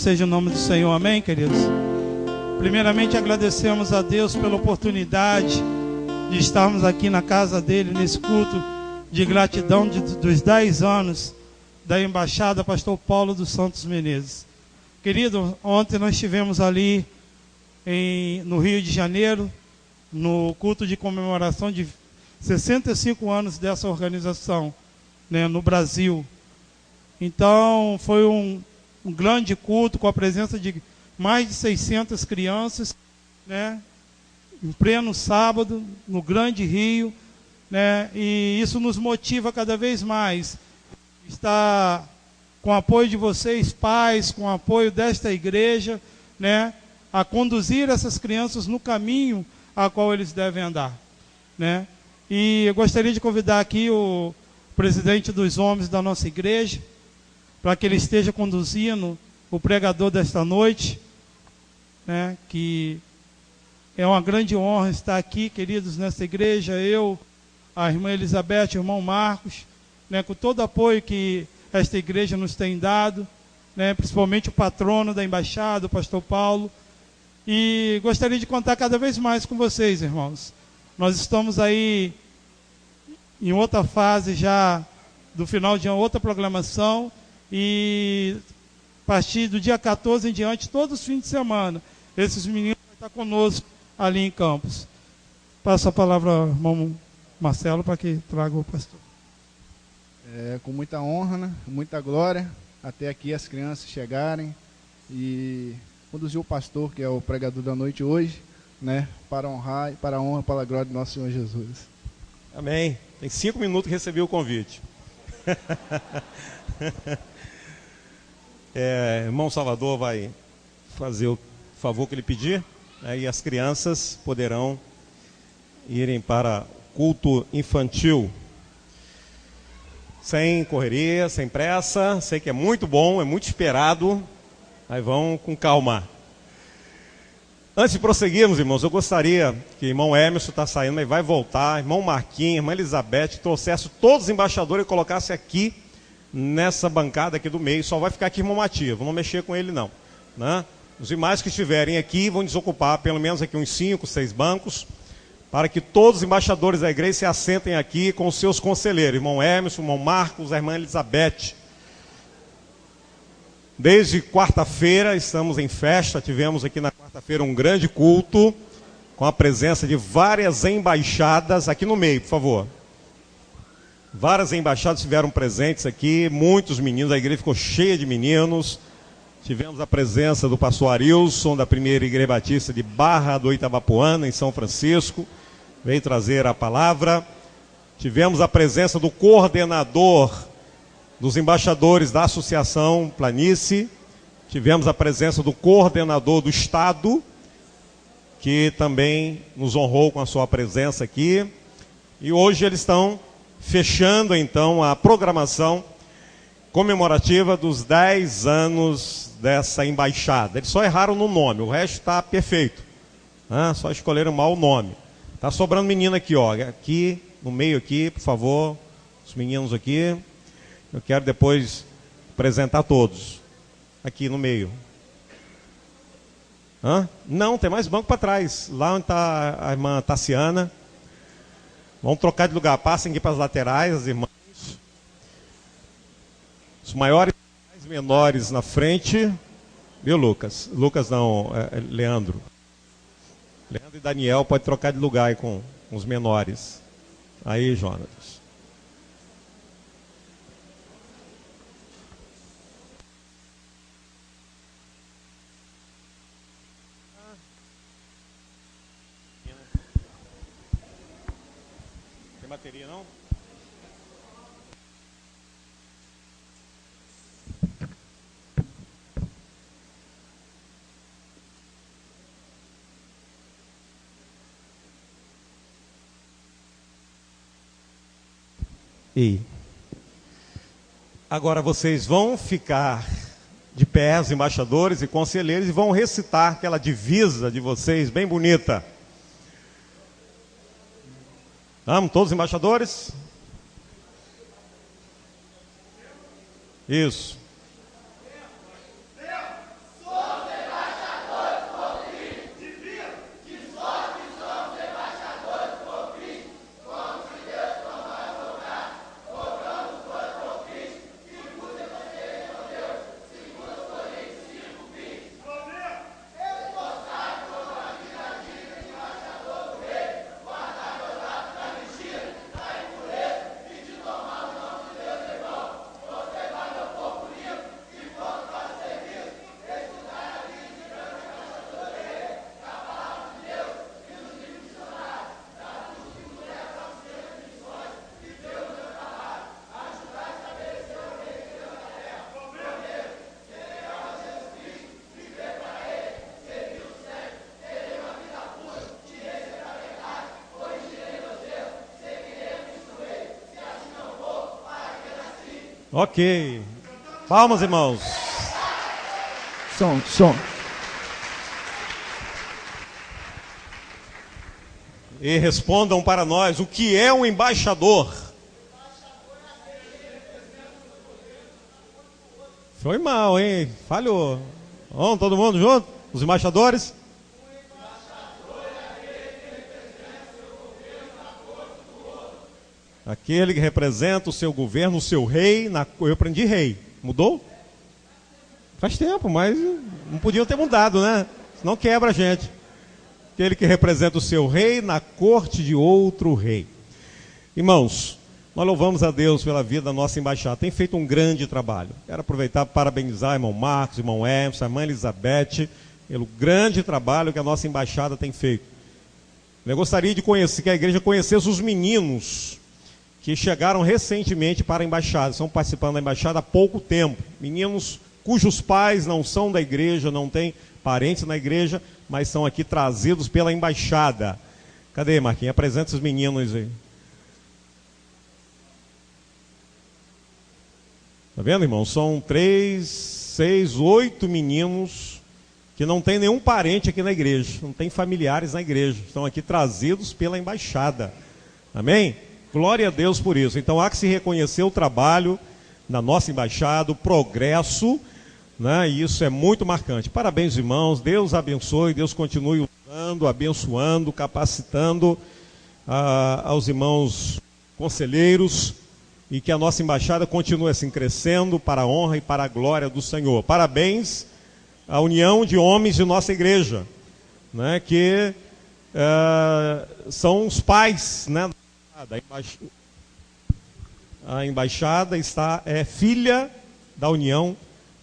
seja o nome do Senhor, amém, queridos? Primeiramente agradecemos a Deus pela oportunidade de estarmos aqui na casa dele, nesse culto de gratidão dos 10 anos da Embaixada Pastor Paulo dos Santos Menezes. Querido, ontem nós estivemos ali no Rio de Janeiro, no culto de comemoração de 65 anos dessa organização, né, no Brasil. Então foi um grande culto com a presença de mais de 600 crianças, né, em pleno sábado, no Grande Rio, né, e isso nos motiva cada vez mais. Está com o apoio de vocês, pais, com o apoio desta igreja, né, a conduzir essas crianças no caminho a qual eles devem andar, né. E eu gostaria de convidar aqui o presidente dos homens da nossa igreja, para que ele esteja conduzindo o pregador desta noite, né, que é uma grande honra estar aqui, queridos, nessa igreja, eu, a irmã Elizabeth, o irmão Marcos, né, com todo o apoio que esta igreja nos tem dado, né, principalmente o patrono da embaixada, o pastor Paulo, e gostaria de contar cada vez mais com vocês, irmãos. Nós estamos aí em outra fase já do final de outra programação, e a partir do dia 14 em diante, todos os fins de semana, esses meninos vão estar conosco ali em Campos. Passo a palavra ao irmão Marcelo para que traga o pastor. Com muita honra, né? Muita glória, até aqui as crianças chegarem e conduzir o pastor, que é o pregador da noite hoje, né? Para honrar e para a honra, para a glória do nosso Senhor Jesus. Amém. Tem 5 minutos que recebi o convite. Irmão Salvador vai fazer o favor que ele pedir, né, e as crianças poderão irem para culto infantil sem correria, sem pressa. Sei que é muito bom, é muito esperado, mas vão com calma. Antes de prosseguirmos, irmãos, eu gostaria que o irmão Emerson está saindo, mas vai voltar, irmão Marquinhos, irmã Elizabeth, trouxesse todos os embaixadores e colocasse aqui nessa bancada aqui do meio. Só vai ficar aqui irmão Matias, vamos mexer com ele não, né? Os demais que estiverem aqui vão desocupar pelo menos aqui uns 5, 6 bancos, para que todos os embaixadores da igreja se assentem aqui com os seus conselheiros, irmão Emerson, irmão Marcos, a irmã Elizabeth. Desde quarta-feira estamos em festa, tivemos aqui na quarta-feira um grande culto, com a presença de várias embaixadas, aqui no meio, por favor. Várias embaixadas estiveram presentes aqui, muitos meninos, a igreja ficou cheia de meninos. Tivemos a presença do pastor Arilson, da primeira igreja batista de Barra do Itabapoana, em São Francisco, veio trazer a palavra. Tivemos a presença do coordenador dos embaixadores da Associação Planície. Tivemos a presença do coordenador do Estado, que também nos honrou com a sua presença aqui. E hoje eles estão fechando, então, a programação comemorativa dos 10 anos dessa embaixada. Eles só erraram no nome, o resto está perfeito. Só escolheram mal o nome. Está sobrando menino aqui, ó. Aqui, no meio aqui, por favor. Os meninos aqui. Eu quero depois apresentar todos. Aqui no meio. Não, tem mais banco para trás. Lá onde está a irmã Tassiana. Vamos trocar de lugar. Passem aqui para as laterais, as irmãs. Os maiores e os menores na frente. Viu, Lucas? Lucas não, Leandro. Leandro e Daniel pode trocar de lugar aí com os menores. Aí, Jonas. Tem bateria, não? E agora vocês vão ficar de pé, os embaixadores e conselheiros, e vão recitar aquela divisa de vocês, bem bonita. Vamos, todos os embaixadores? Isso. Ok. Palmas, irmãos. Som. E respondam para nós, o que é um embaixador? Foi mal, hein? Falhou. Vamos, todo mundo junto? Os embaixadores? Aquele que representa o seu governo, o seu rei. Eu aprendi rei. Mudou? Faz tempo, mas não podiam ter mudado, né? Senão quebra a gente. Aquele que representa o seu rei na corte de outro rei. Irmãos, nós louvamos a Deus pela vida da nossa embaixada. Tem feito um grande trabalho. Quero aproveitar para parabenizar irmão Marcos, irmão Emerson, a irmã Elizabeth, pelo grande trabalho que a nossa embaixada tem feito. Eu gostaria de que a igreja conhecesse os meninos que chegaram recentemente para a embaixada. Estão participando da embaixada há pouco tempo. Meninos cujos pais não são da igreja, não têm parentes na igreja, mas são aqui trazidos pela embaixada. Cadê, Marquinhos? Apresenta esses meninos aí. Tá vendo, irmão? São 3, 6, 8 meninos que não tem nenhum parente aqui na igreja, não tem familiares na igreja, estão aqui trazidos pela embaixada. Amém? Glória a Deus por isso. Então há que se reconhecer o trabalho da nossa embaixada, o progresso, né? E isso é muito marcante. Parabéns, irmãos. Deus abençoe, Deus continue usando, abençoando, capacitando aos irmãos conselheiros, e que a nossa embaixada continue assim crescendo para a honra e para a glória do Senhor. Parabéns à união de homens de nossa igreja, né, que são os pais, né, a embaixada é filha da união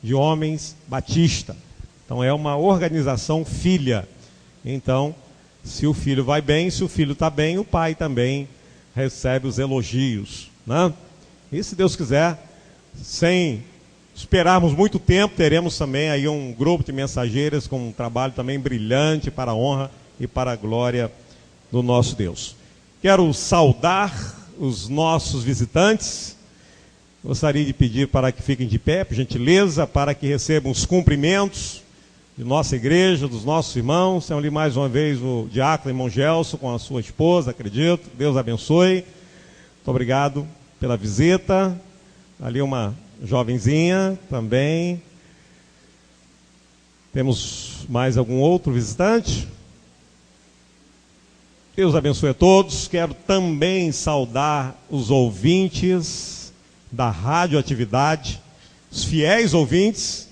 de homens batista. Então é uma organização filha. Então, se o filho vai bem, se o filho está bem, o pai também recebe os elogios, né? E se Deus quiser, sem esperarmos muito tempo, teremos também aí um grupo de mensageiras com um trabalho também brilhante para a honra e para a glória do nosso Deus. Quero saudar os nossos visitantes. Gostaria de pedir para que fiquem de pé, por gentileza, para que recebam os cumprimentos de nossa igreja, dos nossos irmãos. Tem ali mais uma vez o diácono, irmão Gelson, com a sua esposa, acredito. Deus abençoe. Muito obrigado pela visita. Ali uma jovenzinha também. Temos mais algum outro visitante? Deus abençoe a todos. Quero também saudar os ouvintes da Rádio Atividade, os fiéis ouvintes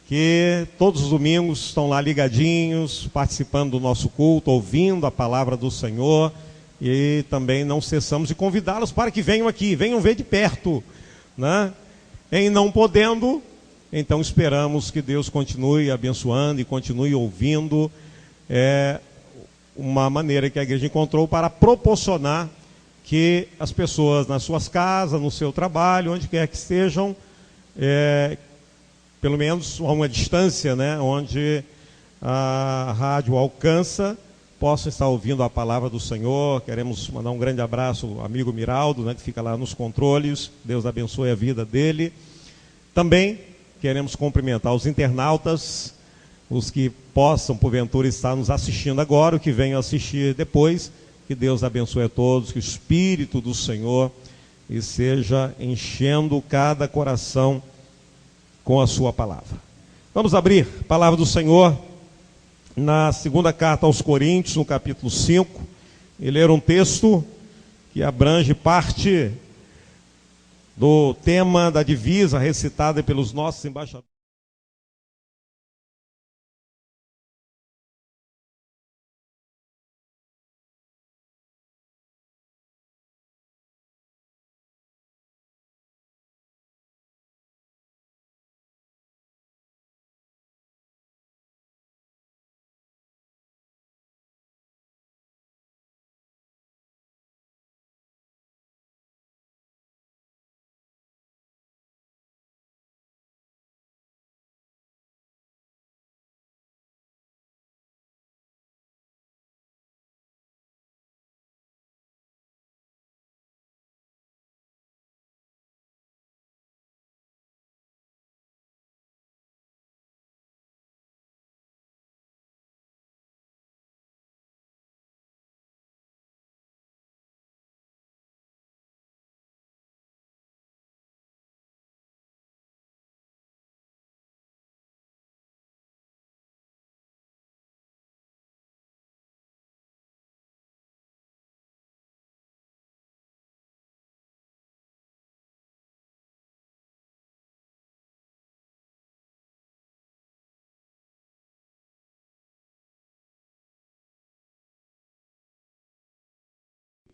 que todos os domingos estão lá ligadinhos, participando do nosso culto, ouvindo a palavra do Senhor. E também não cessamos de convidá-los para que venham aqui, venham ver de perto, né? Em não podendo, então esperamos que Deus continue abençoando e continue ouvindo. Uma maneira que a igreja encontrou para proporcionar que as pessoas nas suas casas, no seu trabalho, onde quer que estejam, pelo menos a uma distância, né, onde a rádio alcança, possam estar ouvindo a palavra do Senhor. Queremos mandar um grande abraço ao amigo Miraldo, né, que fica lá nos controles. Deus abençoe a vida dele. Também queremos cumprimentar os internautas, os que possam, porventura, estar nos assistindo agora, o que venham assistir depois. Que Deus abençoe a todos, que o Espírito do Senhor esteja enchendo cada coração com a sua palavra. Vamos abrir a palavra do Senhor na segunda carta aos Coríntios, no capítulo 5, e ler um texto que abrange parte do tema da divisa recitada pelos nossos embaixadores.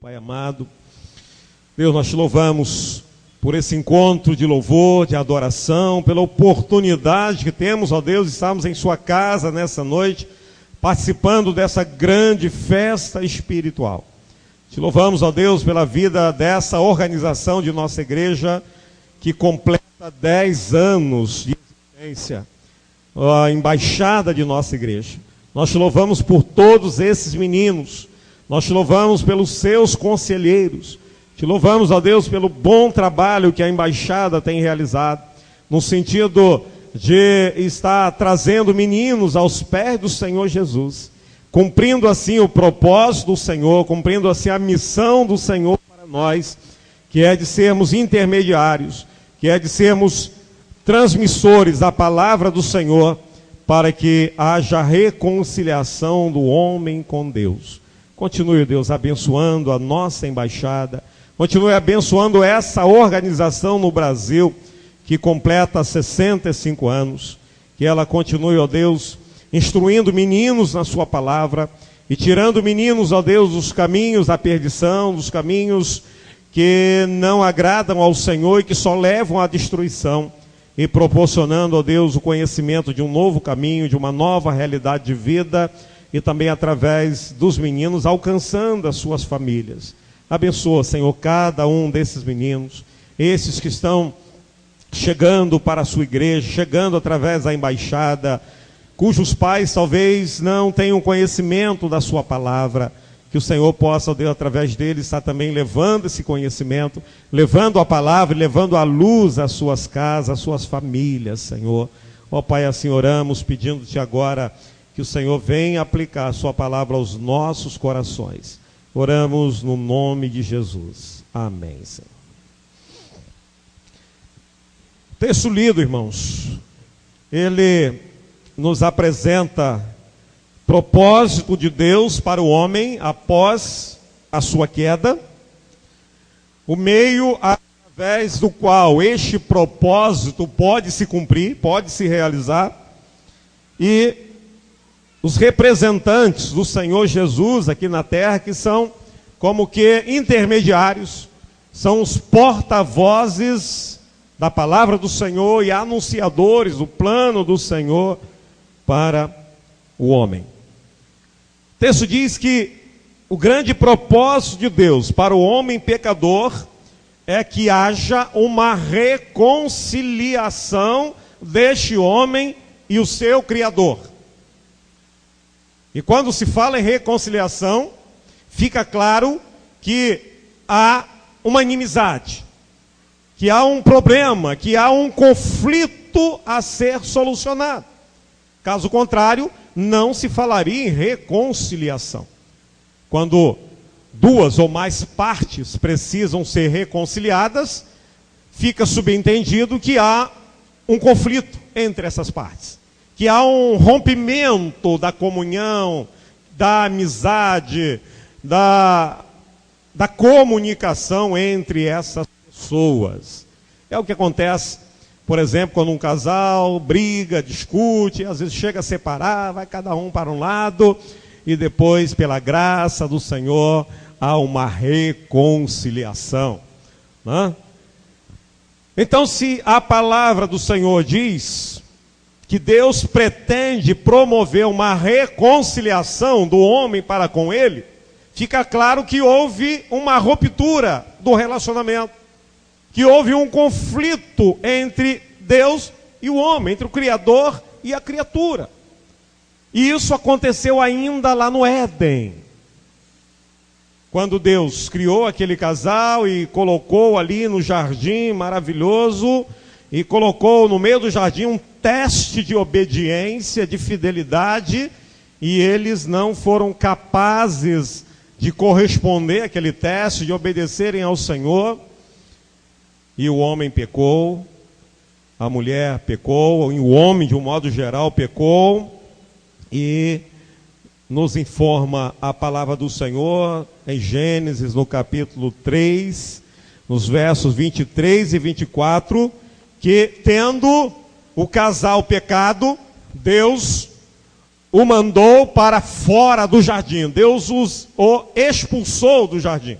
Pai amado, Deus, nós te louvamos por esse encontro de louvor, de adoração, pela oportunidade que temos, ó Deus, de estarmos em sua casa nessa noite, participando dessa grande festa espiritual. Te louvamos, ó Deus, pela vida dessa organização de nossa igreja, que completa 10 anos de existência, a embaixada de nossa igreja. Nós te louvamos por todos esses meninos, nós te louvamos pelos seus conselheiros, te louvamos, ó Deus, pelo bom trabalho que a embaixada tem realizado, no sentido de estar trazendo meninos aos pés do Senhor Jesus, cumprindo assim o propósito do Senhor, cumprindo assim a missão do Senhor para nós, que é de sermos intermediários, que é de sermos transmissores da palavra do Senhor, para que haja reconciliação do homem com Deus. Continue, Deus, abençoando a nossa embaixada, continue abençoando essa organização no Brasil, que completa 65 anos, que ela continue, ó Deus, instruindo meninos na sua palavra, e tirando meninos, ó Deus, dos caminhos da perdição, dos caminhos que não agradam ao Senhor e que só levam à destruição, e proporcionando, ó Deus, o conhecimento de um novo caminho, de uma nova realidade de vida, e também através dos meninos, alcançando as suas famílias. Abençoa, Senhor, cada um desses meninos, esses que estão chegando para a sua igreja, chegando através da embaixada, cujos pais talvez não tenham conhecimento da sua palavra, que o Senhor possa, ó Deus, através deles, estar também levando esse conhecimento, levando a palavra, levando a luz às suas casas, às suas famílias, Senhor. Ó Pai, assim oramos, pedindo-te agora que o Senhor venha aplicar a sua palavra aos nossos corações. Oramos no nome de Jesus. Amém, Senhor. O texto lido, irmãos, ele nos apresenta propósito de Deus para o homem após a sua queda, o meio através do qual este propósito pode se cumprir, pode se realizar, e os representantes do Senhor Jesus aqui na terra, que são como que intermediários, são os porta-vozes da palavra do Senhor e anunciadores do plano do Senhor para o homem. O texto diz que o grande propósito de Deus para o homem pecador é que haja uma reconciliação deste homem e o seu Criador. E quando se fala em reconciliação, fica claro que há uma inimizade, que há um problema, que há um conflito a ser solucionado. Caso contrário, não se falaria em reconciliação. Quando duas ou mais partes precisam ser reconciliadas, fica subentendido que há um conflito entre essas partes, que há um rompimento da comunhão, da amizade, da comunicação entre essas pessoas. É o que acontece, por exemplo, quando um casal briga, discute, às vezes chega a separar, vai cada um para um lado, e depois, pela graça do Senhor, há uma reconciliação, né? Então, se a palavra do Senhor diz que Deus pretende promover uma reconciliação do homem para com ele, fica claro que houve uma ruptura do relacionamento, que houve um conflito entre Deus e o homem, entre o Criador e a criatura. E isso aconteceu ainda lá no Éden, quando Deus criou aquele casal e colocou ali no jardim maravilhoso, e colocou no meio do jardim um teste de obediência, de fidelidade, e eles não foram capazes de corresponder àquele teste, de obedecerem ao Senhor, e o homem pecou, a mulher pecou, e o homem de um modo geral pecou, e nos informa a palavra do Senhor em Gênesis, no capítulo 3, nos versos 23 e 24, que tendo o casal pecado, Deus o mandou para fora do jardim. Deus o expulsou do jardim.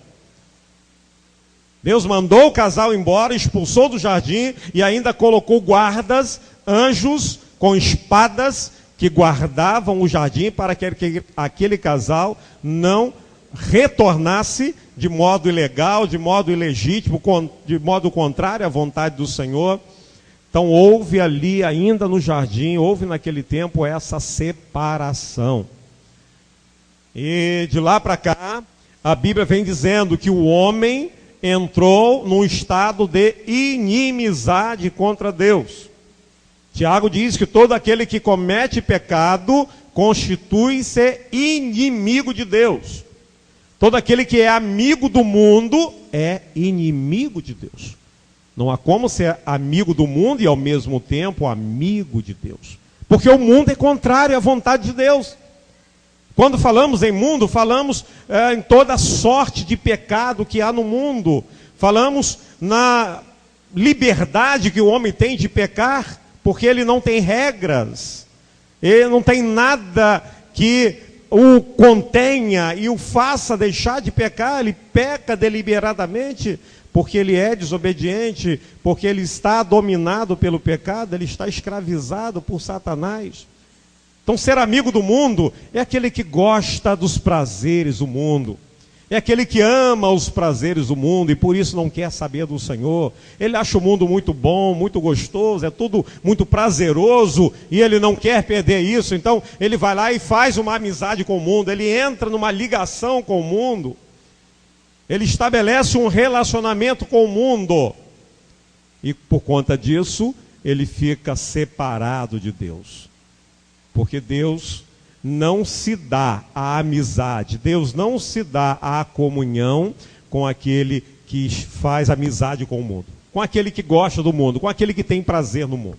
Deus mandou o casal embora, expulsou do jardim e ainda colocou guardas, anjos com espadas que guardavam o jardim para que aquele casal não retornasse de modo ilegal, de modo ilegítimo, de modo contrário à vontade do Senhor. Então houve ali ainda no jardim, houve naquele tempo essa separação. E de lá para cá, a Bíblia vem dizendo que o homem entrou num estado de inimizade contra Deus. Tiago diz que todo aquele que comete pecado constitui-se inimigo de Deus. Todo aquele que é amigo do mundo é inimigo de Deus. Não há como ser amigo do mundo e ao mesmo tempo amigo de Deus. Porque o mundo é contrário à vontade de Deus. Quando falamos em mundo, falamos em toda sorte de pecado que há no mundo. Falamos na liberdade que o homem tem de pecar, porque ele não tem regras. Ele não tem nada que o contenha e o faça deixar de pecar. Ele peca deliberadamente, porque ele é desobediente, porque ele está dominado pelo pecado, ele está escravizado por Satanás. Então, ser amigo do mundo é aquele que gosta dos prazeres do mundo. É aquele que ama os prazeres do mundo e por isso não quer saber do Senhor. Ele acha o mundo muito bom, muito gostoso, é tudo muito prazeroso e ele não quer perder isso. Então, ele vai lá e faz uma amizade com o mundo, ele entra numa ligação com o mundo. Ele estabelece um relacionamento com o mundo. E por conta disso, ele fica separado de Deus. Porque Deus não se dá a amizade, Deus não se dá a comunhão com aquele que faz amizade com o mundo, com aquele que gosta do mundo, com aquele que tem prazer no mundo.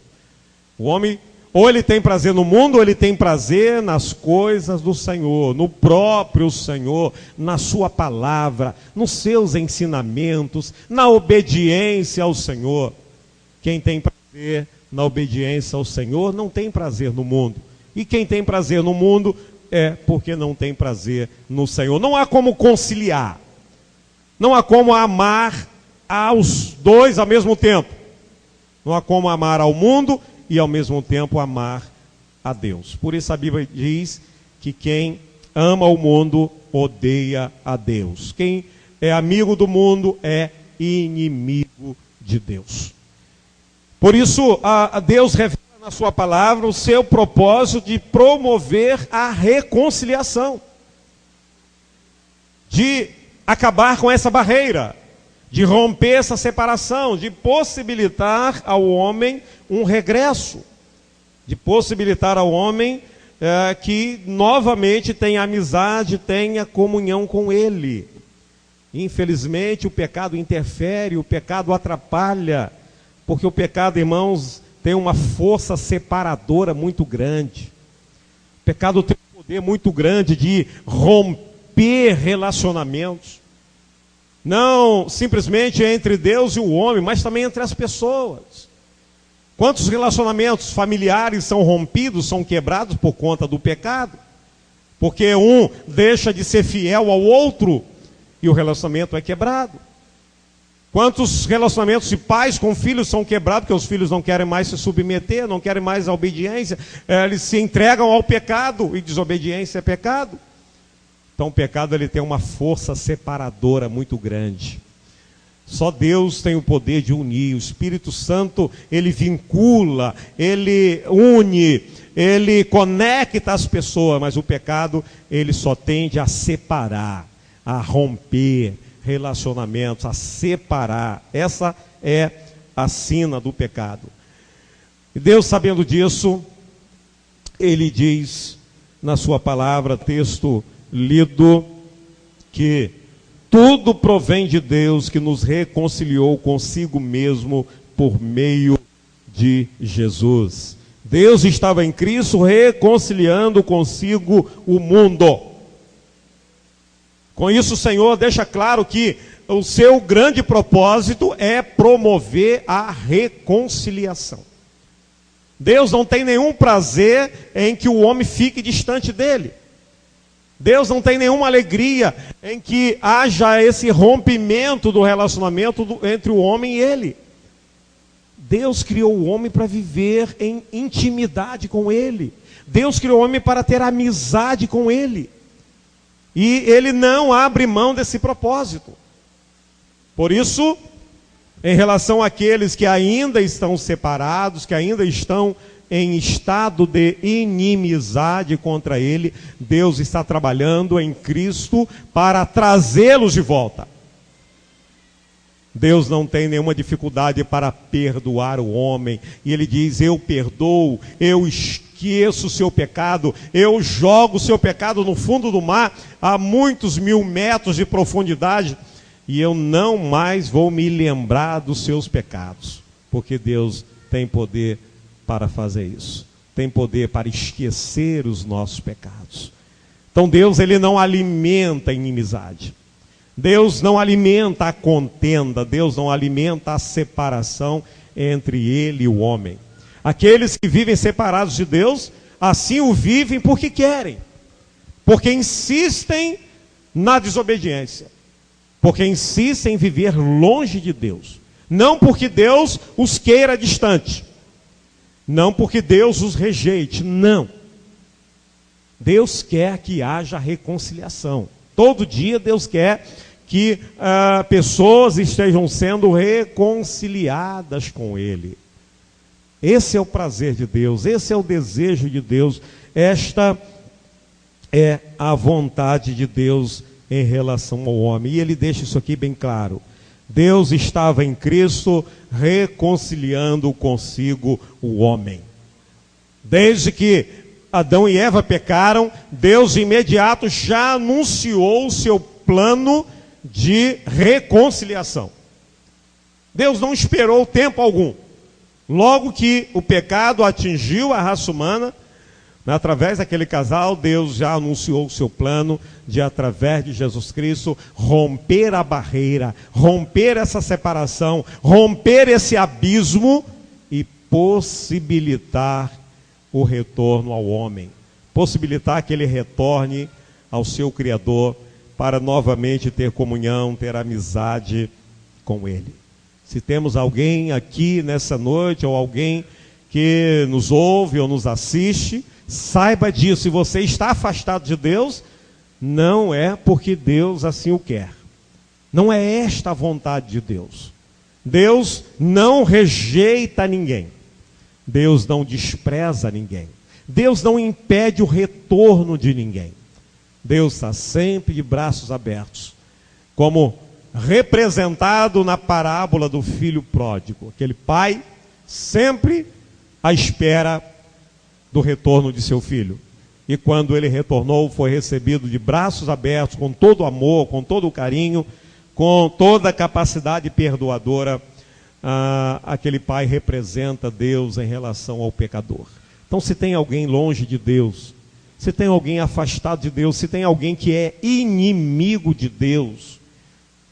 O homem, ou ele tem prazer no mundo, ou ele tem prazer nas coisas do Senhor, no próprio Senhor, na sua palavra, nos seus ensinamentos, na obediência ao Senhor. Quem tem prazer na obediência ao Senhor não tem prazer no mundo. E quem tem prazer no mundo é porque não tem prazer no Senhor. Não há como conciliar. Não há como amar aos dois ao mesmo tempo. Não há como amar ao mundo e ao mesmo tempo amar a Deus. Por isso a Bíblia diz que quem ama o mundo odeia a Deus. Quem é amigo do mundo é inimigo de Deus. Por isso a Deus revela na sua palavra o seu propósito de promover a reconciliação, de acabar com essa barreira, de romper essa separação, de possibilitar ao homem um regresso, de possibilitar ao homem que novamente tenha amizade, tenha comunhão com ele. Infelizmente o pecado interfere, o pecado atrapalha, porque o pecado, irmãos, tem uma força separadora muito grande. O pecado tem um poder muito grande de romper relacionamentos. Não simplesmente entre Deus e o homem, mas também entre as pessoas. Quantos relacionamentos familiares são rompidos, são quebrados por conta do pecado? Porque um deixa de ser fiel ao outro e o relacionamento é quebrado. Quantos relacionamentos de pais com filhos são quebrados, porque os filhos não querem mais se submeter, não querem mais a obediência, eles se entregam ao pecado, e desobediência é pecado. Então o pecado ele tem uma força separadora muito grande. Só Deus tem o poder de unir, o Espírito Santo ele vincula, ele une, ele conecta as pessoas, mas o pecado ele só tende a separar, a romper relacionamentos, a separar. Essa é a sina do pecado. E Deus, sabendo disso, ele diz na sua palavra, texto lido, que tudo provém de Deus, que nos reconciliou consigo mesmo por meio de Jesus. Deus estava em Cristo reconciliando consigo o mundo. Com isso, o Senhor deixa claro que o seu grande propósito é promover a reconciliação. Deus não tem nenhum prazer em que o homem fique distante dele. Deus não tem nenhuma alegria em que haja esse rompimento do relacionamento entre o homem e ele. Deus criou o homem para viver em intimidade com ele. Deus criou o homem para ter amizade com ele. E ele não abre mão desse propósito. Por isso, em relação àqueles que ainda estão separados, que ainda estão em estado de inimizade contra ele, Deus está trabalhando em Cristo para trazê-los de volta. Deus não tem nenhuma dificuldade para perdoar o homem. E ele diz: eu perdoo, eu esqueço o seu pecado, eu jogo o seu pecado no fundo do mar, a muitos 1000 metros de profundidade, e eu não mais vou me lembrar dos seus pecados. Porque Deus tem poder para fazer isso. Tem poder para esquecer os nossos pecados. Então Deus, ele não alimenta a inimizade. Deus não alimenta a contenda, Deus não alimenta a separação entre ele e o homem. Aqueles que vivem separados de Deus, assim o vivem porque querem, porque insistem na desobediência, porque insistem em viver longe de Deus, não porque Deus os queira distante, não porque Deus os rejeite, não. Deus quer que haja reconciliação. Todo dia Deus quer que pessoas estejam sendo reconciliadas com Ele. Esse é o prazer de Deus, esse é o desejo de Deus, esta é a vontade de Deus em relação ao homem. E Ele deixa isso aqui bem claro. Deus estava em Cristo reconciliando consigo o homem. Desde que Adão e Eva pecaram, Deus de imediato já anunciou o seu plano de reconciliação. Deus não esperou tempo algum. Logo que o pecado atingiu a raça humana, através daquele casal, Deus já anunciou o seu plano de, através de Jesus Cristo, romper a barreira, romper essa separação, romper esse abismo e possibilitar o retorno ao homem, possibilitar que ele retorne ao seu Criador para novamente ter comunhão, ter amizade com ele. Se temos alguém aqui nessa noite, ou alguém que nos ouve ou nos assiste, saiba disso. Se você está afastado de Deus, não é porque Deus assim o quer. Não é esta a vontade de Deus. Deus não rejeita ninguém. Deus não despreza ninguém. Deus não impede o retorno de ninguém. Deus está sempre de braços abertos, como representado na parábola do filho pródigo. Aquele pai sempre à espera do retorno de seu filho. E quando ele retornou, foi recebido de braços abertos, com todo o amor, com todo o carinho, com toda a capacidade perdoadora. Aquele pai representa Deus em relação ao pecador. Então, se tem alguém longe de Deus, se tem alguém afastado de Deus, se tem alguém que é inimigo de Deus,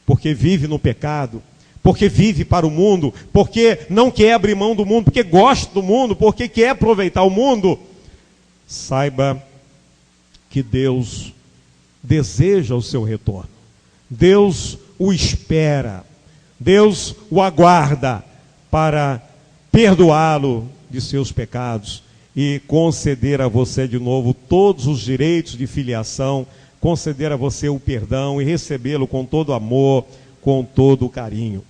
porque vive no pecado, porque vive para o mundo, porque não quer abrir mão do mundo, porque gosta do mundo, porque quer aproveitar o mundo, saiba que Deus deseja o seu retorno. Deus o espera. Deus o aguarda para perdoá-lo de seus pecados e conceder a você de novo todos os direitos de filiação, conceder a você o perdão e recebê-lo com todo amor, com todo carinho.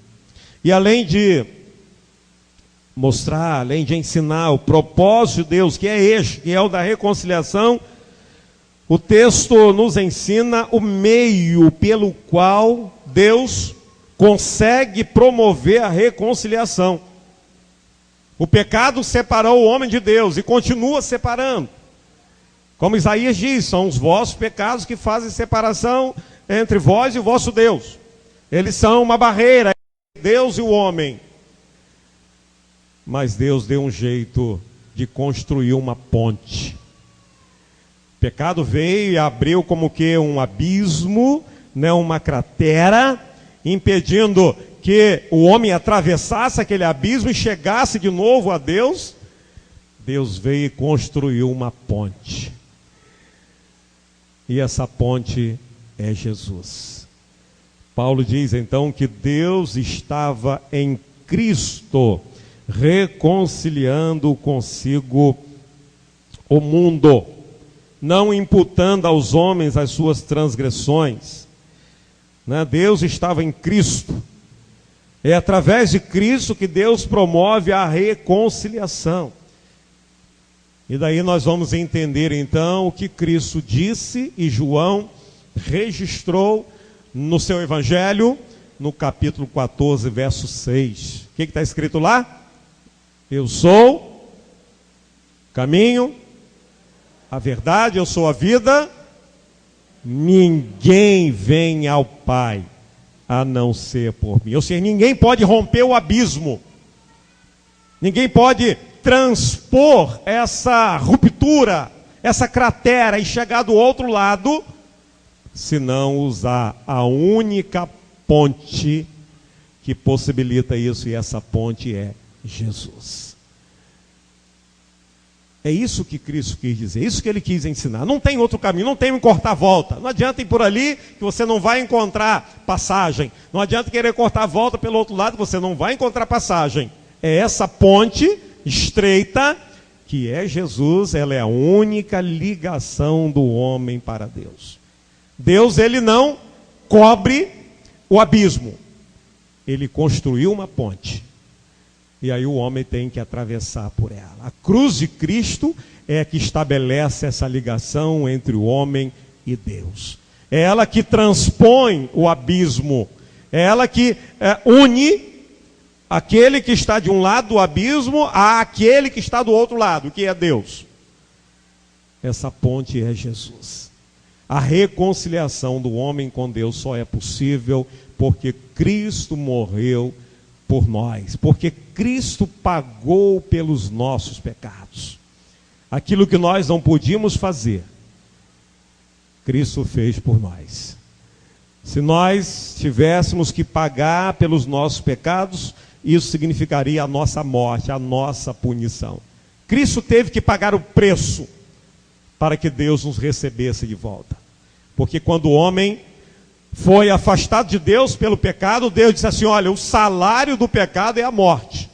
E além de mostrar, além de ensinar o propósito de Deus, que é este, que é o da reconciliação, o texto nos ensina o meio pelo qual Deus consegue promover a reconciliação. O pecado separou o homem de Deus e continua separando. Como Isaías diz, são os vossos pecados que fazem separação entre vós e o vosso Deus. Eles são uma barreira entre Deus e o homem. Mas Deus deu um jeito de construir uma ponte. O pecado veio e abriu como que um abismo, né, uma cratera, impedindo que o homem atravessasse aquele abismo e chegasse de novo a Deus. Deus veio e construiu uma ponte. E essa ponte é Jesus. Paulo diz então que Deus estava em Cristo, reconciliando consigo o mundo, não imputando aos homens as suas transgressões. Deus estava em Cristo. É através de Cristo que Deus promove a reconciliação. E daí nós vamos entender então o que Cristo disse e João registrou no seu Evangelho, no capítulo 14, verso 6. O que está escrito lá? Eu sou o caminho, a verdade, eu sou a vida. Ninguém vem ao Pai a não ser por mim. Ou seja, ninguém pode romper o abismo. Ninguém pode transpor essa ruptura, essa cratera e chegar do outro lado, se não usar a única ponte que possibilita isso, e essa ponte é Jesus. É isso que Cristo quis dizer, é isso que ele quis ensinar. Não tem outro caminho, não tem um cortar volta. Não adianta ir por ali que você não vai encontrar passagem. Não adianta querer cortar a volta pelo outro lado que você não vai encontrar passagem. É essa ponte estreita que é Jesus, ela é a única ligação do homem para Deus. Deus, ele não cobre o abismo. Ele construiu uma ponte. E aí o homem tem que atravessar por ela. A cruz de Cristo é que estabelece essa ligação entre o homem e Deus. É ela que transpõe o abismo. É ela que une aquele que está de um lado do abismo àquele que está do outro lado, que é Deus. Essa ponte é Jesus. A reconciliação do homem com Deus só é possível porque Cristo morreu por nós, porque Cristo pagou pelos nossos pecados. Aquilo que nós não podíamos fazer, Cristo fez por nós. Se nós tivéssemos que pagar pelos nossos pecados, isso significaria a nossa morte, a nossa punição. Cristo teve que pagar o preço para que Deus nos recebesse de volta. Porque quando o homem foi afastado de Deus pelo pecado, Deus disse assim: olha, o salário do pecado é a morte.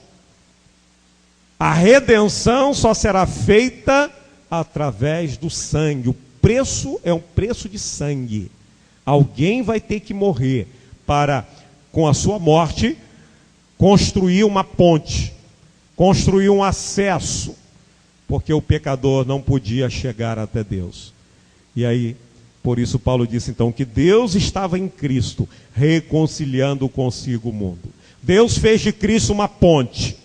A redenção só será feita através do sangue. O preço é um preço de sangue. Alguém vai ter que morrer para, com a sua morte, construir uma ponte, construir um acesso, porque o pecador não podia chegar até Deus. E aí, por isso Paulo disse então que Deus estava em Cristo, reconciliando consigo o mundo. Deus fez de Cristo uma ponte.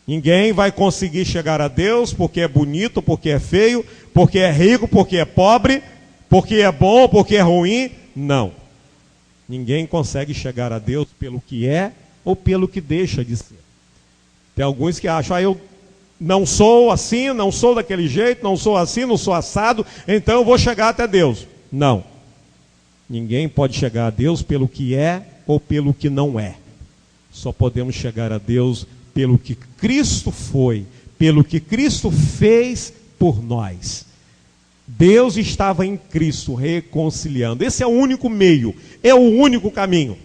Ninguém vai conseguir chegar a Deus porque é bonito, porque é feio, porque é rico, porque é pobre, porque é bom, porque é ruim. Não. Ninguém consegue chegar a Deus pelo que é ou pelo que deixa de ser. Tem alguns que acham: eu não sou assim, não sou daquele jeito, não sou assim, não sou assado, então eu vou chegar até Deus. Não. Ninguém pode chegar a Deus pelo que é ou pelo que não é. Só podemos chegar a Deus pelo que Cristo foi, pelo que Cristo fez por nós. Deus estava em Cristo reconciliando. Esse é o único meio, é o único caminho.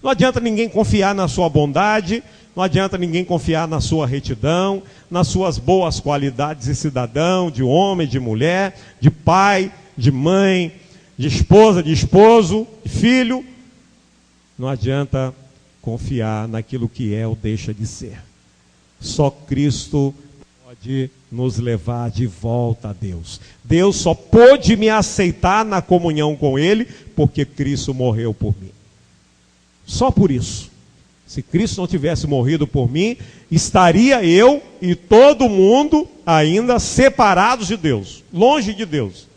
Não adianta ninguém confiar na sua bondade, não adianta ninguém confiar na sua retidão, nas suas boas qualidades de cidadão, de homem, de mulher, de pai, de mãe, de esposa, de esposo, de filho. Não adianta confiar naquilo que é ou deixa de ser. Só Cristo pode nos levar de volta a Deus. Deus só pôde me aceitar na comunhão com Ele porque Cristo morreu por mim. Só por isso. Se Cristo não tivesse morrido por mim, estaria eu e todo mundo ainda separados de Deus, longe de Deus.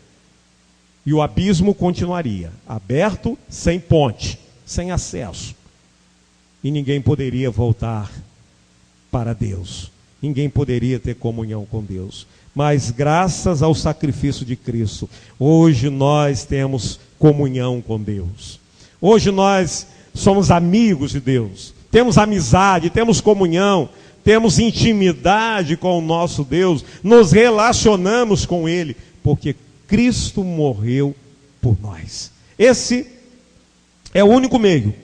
E o abismo continuaria aberto, sem ponte, sem acesso. E ninguém poderia voltar para Deus. Ninguém poderia ter comunhão com Deus. Mas graças ao sacrifício de Cristo, hoje nós temos comunhão com Deus. Hoje nós somos amigos de Deus. Temos amizade, temos comunhão, temos intimidade com o nosso Deus. Nos relacionamos com Ele, porque Cristo morreu por nós. Esse é o único meio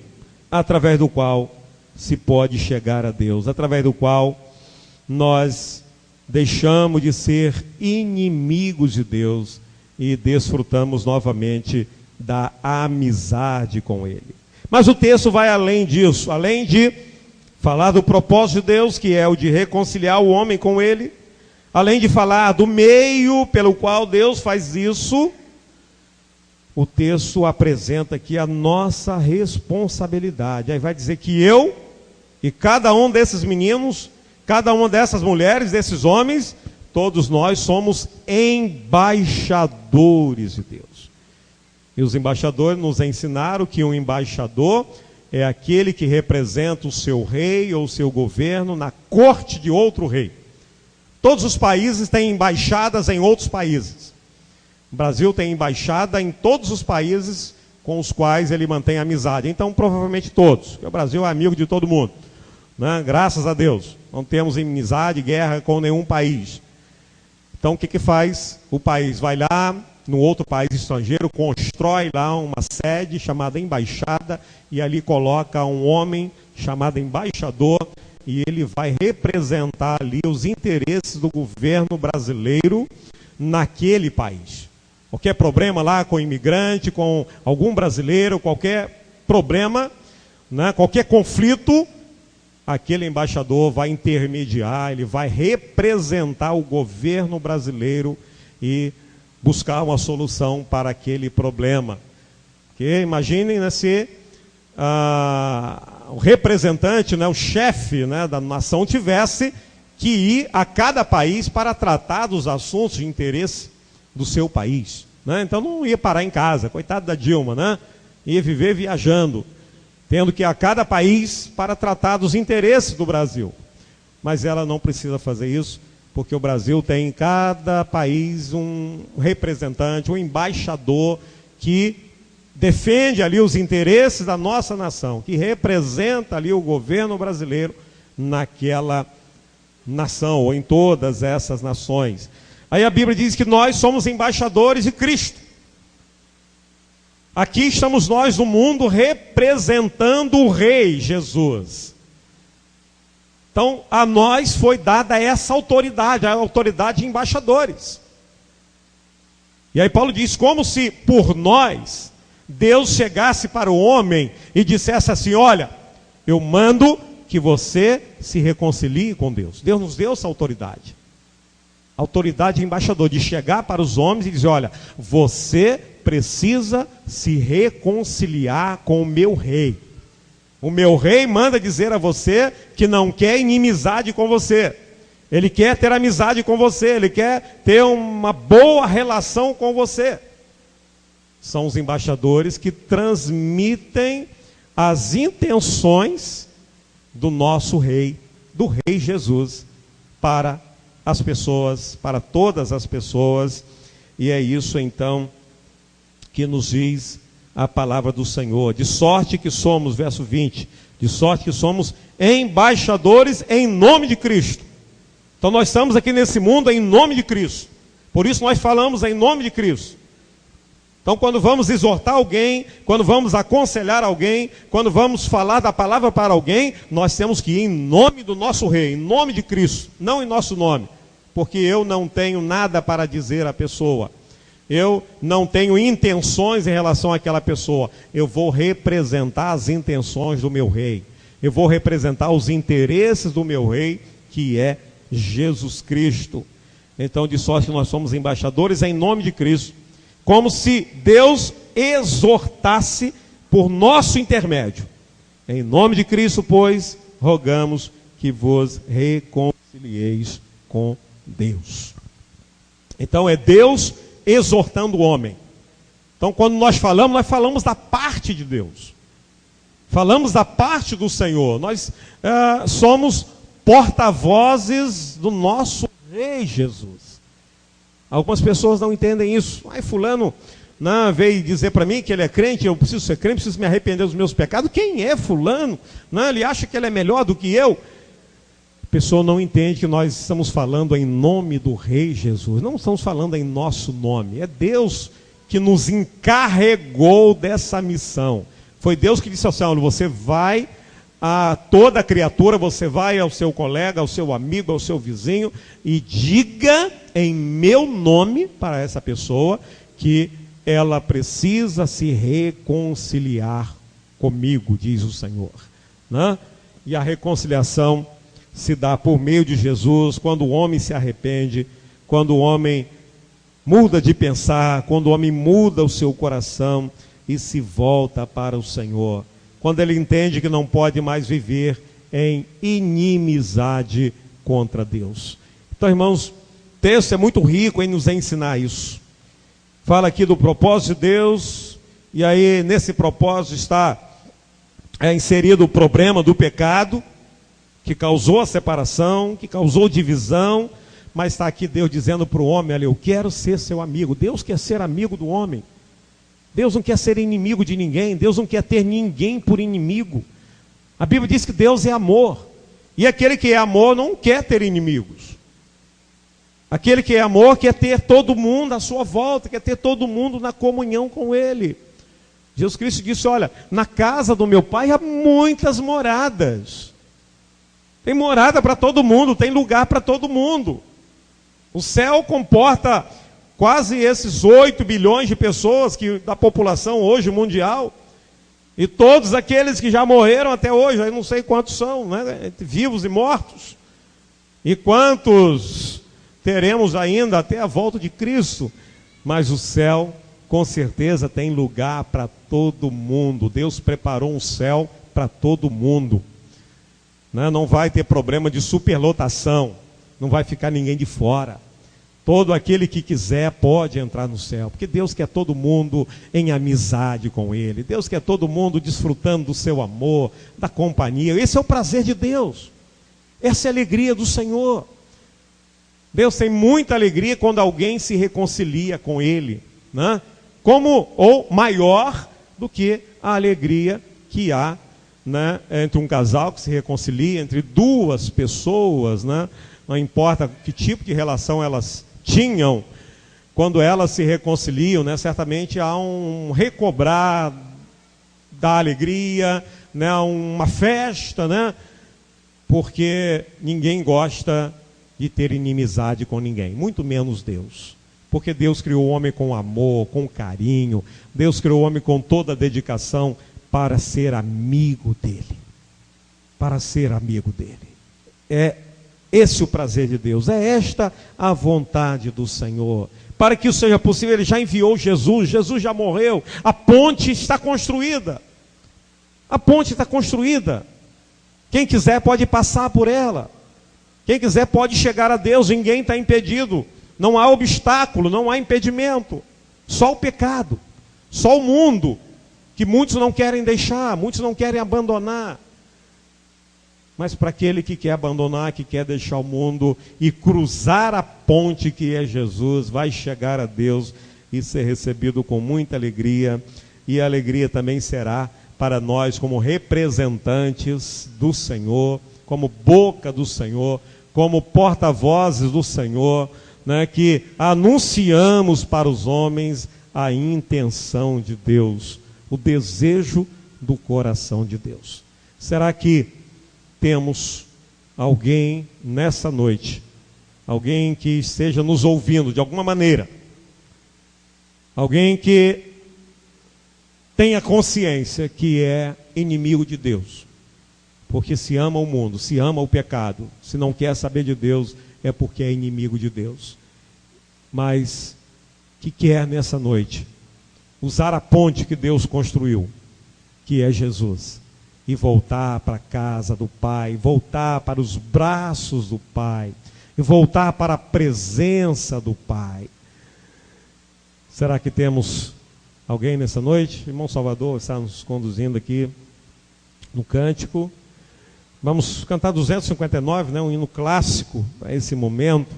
através do qual se pode chegar a Deus, através do qual nós deixamos de ser inimigos de Deus e desfrutamos novamente da amizade com Ele. Mas o texto vai além disso, além de falar do propósito de Deus, que é o de reconciliar o homem com Ele, além de falar do meio pelo qual Deus faz isso, o texto apresenta aqui a nossa responsabilidade. Aí vai dizer que eu e cada um desses meninos, cada uma dessas mulheres, desses homens, todos nós somos embaixadores de Deus. E os embaixadores nos ensinaram que um embaixador é aquele que representa o seu rei ou o seu governo na corte de outro rei. Todos os países têm embaixadas em outros países. O Brasil tem embaixada em todos os países com os quais ele mantém amizade. Então, provavelmente todos, porque o Brasil é amigo de todo mundo, né? Graças a Deus. Não temos inimizade, guerra com nenhum país. Então, o que faz? O país vai lá, no outro país estrangeiro, constrói lá uma sede chamada embaixada, e ali coloca um homem chamado embaixador, e ele vai representar ali os interesses do governo brasileiro naquele país. Qualquer problema lá com o imigrante, com algum brasileiro, qualquer problema, né, qualquer conflito, aquele embaixador vai intermediar, ele vai representar o governo brasileiro e buscar uma solução para aquele problema. Porque imaginem, né, se o representante, né, o chefe, né, da nação tivesse que ir a cada país para tratar dos assuntos de interesse do seu país, né? Então não ia parar em casa, coitado da Dilma, né? Ia viver viajando, tendo que ir a cada país para tratar dos interesses do Brasil. Mas ela não precisa fazer isso, porque o Brasil tem em cada país um representante, um embaixador que defende ali os interesses da nossa nação, que representa ali o governo brasileiro naquela nação, ou em todas essas nações. Aí a Bíblia diz que nós somos embaixadores de Cristo. Aqui estamos nós no mundo representando o Rei Jesus. Então, a nós foi dada essa autoridade, a autoridade de embaixadores. E aí Paulo diz, como se por nós, Deus chegasse para o homem e dissesse assim, olha, eu mando que você se reconcilie com Deus. Deus nos deu essa autoridade. Autoridade de embaixador, de chegar para os homens e dizer, olha, você precisa se reconciliar com o meu rei. O meu rei manda dizer a você que não quer inimizade com você. Ele quer ter amizade com você, ele quer ter uma boa relação com você. São os embaixadores que transmitem as intenções do nosso rei, do rei Jesus, para as pessoas, para todas as pessoas. E é isso então que nos diz a palavra do Senhor. De sorte que somos, verso 20, de sorte que somos embaixadores em nome de Cristo. Então nós estamos aqui nesse mundo em nome de Cristo. Por isso nós falamos em nome de Cristo. Então quando vamos exortar alguém, quando vamos aconselhar alguém, quando vamos falar da palavra para alguém, nós temos que ir em nome do nosso rei, em nome de Cristo, não em nosso nome. Porque eu não tenho nada para dizer à pessoa. Eu não tenho intenções em relação àquela pessoa. Eu vou representar as intenções do meu rei. Eu vou representar os interesses do meu rei, que é Jesus Cristo. Então, de sorte que nós somos embaixadores em nome de Cristo. Como se Deus exortasse por nosso intermédio. Em nome de Cristo, pois, rogamos que vos reconcilieis com Deus. Então é Deus exortando o homem. Então quando nós falamos da parte de Deus. Falamos da parte do Senhor. Nós somos porta-vozes do nosso Rei Jesus. Algumas pessoas não entendem isso. Ai, fulano veio dizer para mim que ele é crente, eu preciso ser crente, preciso me arrepender dos meus pecados. Quem é fulano? Ele acha que ele é melhor do que eu. A pessoa não entende que nós estamos falando em nome do Rei Jesus. Não estamos falando em nosso nome. É Deus que nos encarregou dessa missão. Foi Deus que disse assim: olha, você vai a toda criatura, você vai ao seu colega, ao seu amigo, ao seu vizinho, e diga em meu nome para essa pessoa que ela precisa se reconciliar comigo, diz o Senhor, né? E a reconciliação se dá por meio de Jesus, quando o homem se arrepende, quando o homem muda de pensar, quando o homem muda o seu coração e se volta para o Senhor, quando ele entende que não pode mais viver em inimizade contra Deus. Então, irmãos, o texto é muito rico em nos ensinar isso. Fala aqui do propósito de Deus, e aí nesse propósito está inserido o problema do pecado, que causou a separação, que causou divisão, mas está aqui Deus dizendo para o homem: olha, eu quero ser seu amigo. Deus quer ser amigo do homem. Deus não quer ser inimigo de ninguém. Deus não quer ter ninguém por inimigo. A Bíblia diz que Deus é amor, e aquele que é amor não quer ter inimigos. Aquele que é amor quer ter todo mundo à sua volta, quer ter todo mundo na comunhão com Ele. Jesus Cristo disse: olha, na casa do meu Pai há muitas moradas. Tem morada para todo mundo, tem lugar para todo mundo. O céu comporta quase esses 8 bilhões de pessoas da população hoje mundial. E todos aqueles que já morreram até hoje, eu não sei quantos são, né? Vivos e mortos. E quantos teremos ainda até a volta de Cristo. Mas o céu, com certeza, tem lugar para todo mundo. Deus preparou um céu para todo mundo. Não vai ter problema de superlotação, não vai ficar ninguém de fora. Todo aquele que quiser pode entrar no céu, porque Deus quer todo mundo em amizade com Ele. Deus quer todo mundo desfrutando do seu amor, da companhia. Esse é o prazer de Deus, essa é a alegria do Senhor. Deus tem muita alegria quando alguém se reconcilia com Ele, né? Como ou maior do que a alegria que há, né, entre um casal que se reconcilia, entre duas pessoas, né? Não importa que tipo de relação elas tinham, quando elas se reconciliam, né, certamente há um recobrar da alegria, né, uma festa, né, porque ninguém gosta de ter inimizade com ninguém, muito menos Deus. Porque Deus criou o homem com amor, com carinho. Deus criou o homem com toda a dedicação para ser amigo dele. Para ser amigo dele. É esse o prazer de Deus. É esta a vontade do Senhor. Para que isso seja possível, Ele já enviou Jesus. Jesus já morreu. A ponte está construída. A ponte está construída. Quem quiser pode passar por ela. Quem quiser pode chegar a Deus. Ninguém está impedido. Não há obstáculo, não há impedimento. Só o pecado. Só o mundo, que muitos não querem deixar, muitos não querem abandonar. Mas para aquele que quer abandonar, que quer deixar o mundo e cruzar a ponte que é Jesus, vai chegar a Deus e ser recebido com muita alegria. E a alegria também será para nós como representantes do Senhor, como boca do Senhor, como porta-vozes do Senhor, né, que anunciamos para os homens a intenção de Deus, o desejo do coração de Deus. Será que temos alguém nessa noite, alguém que esteja nos ouvindo de alguma maneira, alguém que tenha consciência que é inimigo de Deus, porque se ama o mundo, se ama o pecado, se não quer saber de Deus, é porque é inimigo de Deus, mas que quer nessa noite usar a ponte que Deus construiu, que é Jesus, e voltar para a casa do Pai, voltar para os braços do Pai, e voltar para a presença do Pai. Será que temos alguém nessa noite? Irmão Salvador está nos conduzindo aqui no cântico. Vamos cantar 259, né, um hino clássico para esse momento.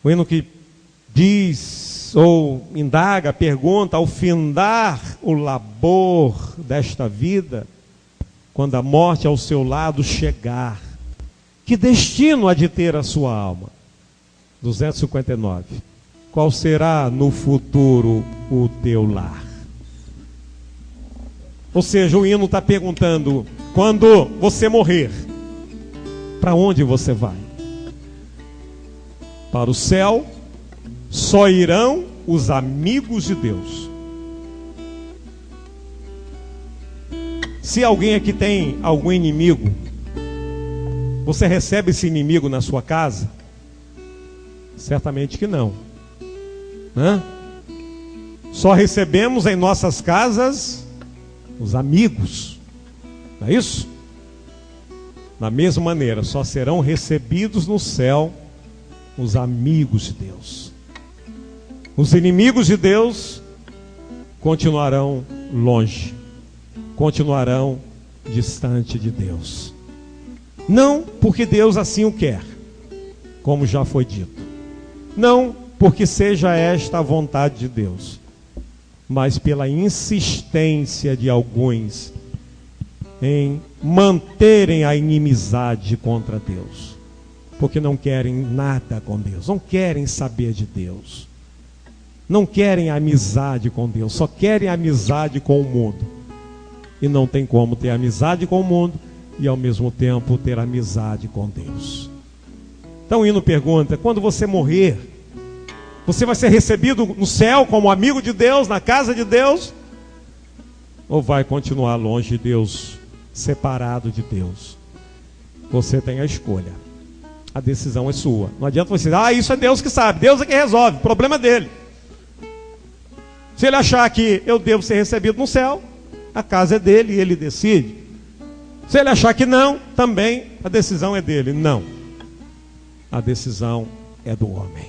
Um hino que diz, ou indaga, pergunta: ao findar o labor desta vida, quando a morte ao seu lado chegar, Que destino há de ter a sua alma? 259. Qual será no futuro o teu lar? Ou seja, o hino está perguntando: quando você morrer, para onde você vai? Para o céu só irão os amigos de Deus. Se alguém aqui tem algum inimigo, você recebe esse inimigo na sua casa? Certamente que não. Só recebemos em nossas casas os amigos, não é isso? Da mesma maneira, só serão recebidos no céu os amigos de Deus. Os inimigos de Deus continuarão longe, continuarão distante de Deus. Não porque Deus assim o quer, como já foi dito. Não porque seja esta a vontade de Deus, mas pela insistência de alguns em manterem a inimizade contra Deus, porque não querem nada com Deus, não querem saber de Deus, não querem amizade com Deus, só querem amizade com o mundo. E não tem como ter amizade com o mundo e ao mesmo tempo ter amizade com Deus. Então o hino pergunta: quando você morrer, você vai ser recebido no céu como amigo de Deus, na casa de Deus? Ou vai continuar longe de Deus, separado de Deus? Você tem a escolha. A decisão é sua. Não adianta você dizer: isso é Deus que sabe, Deus é que resolve, o problema é dele. Se ele achar que eu devo ser recebido no céu, a casa é dele e ele decide. Se ele achar que não, também a decisão é dele. Não. A decisão é do homem.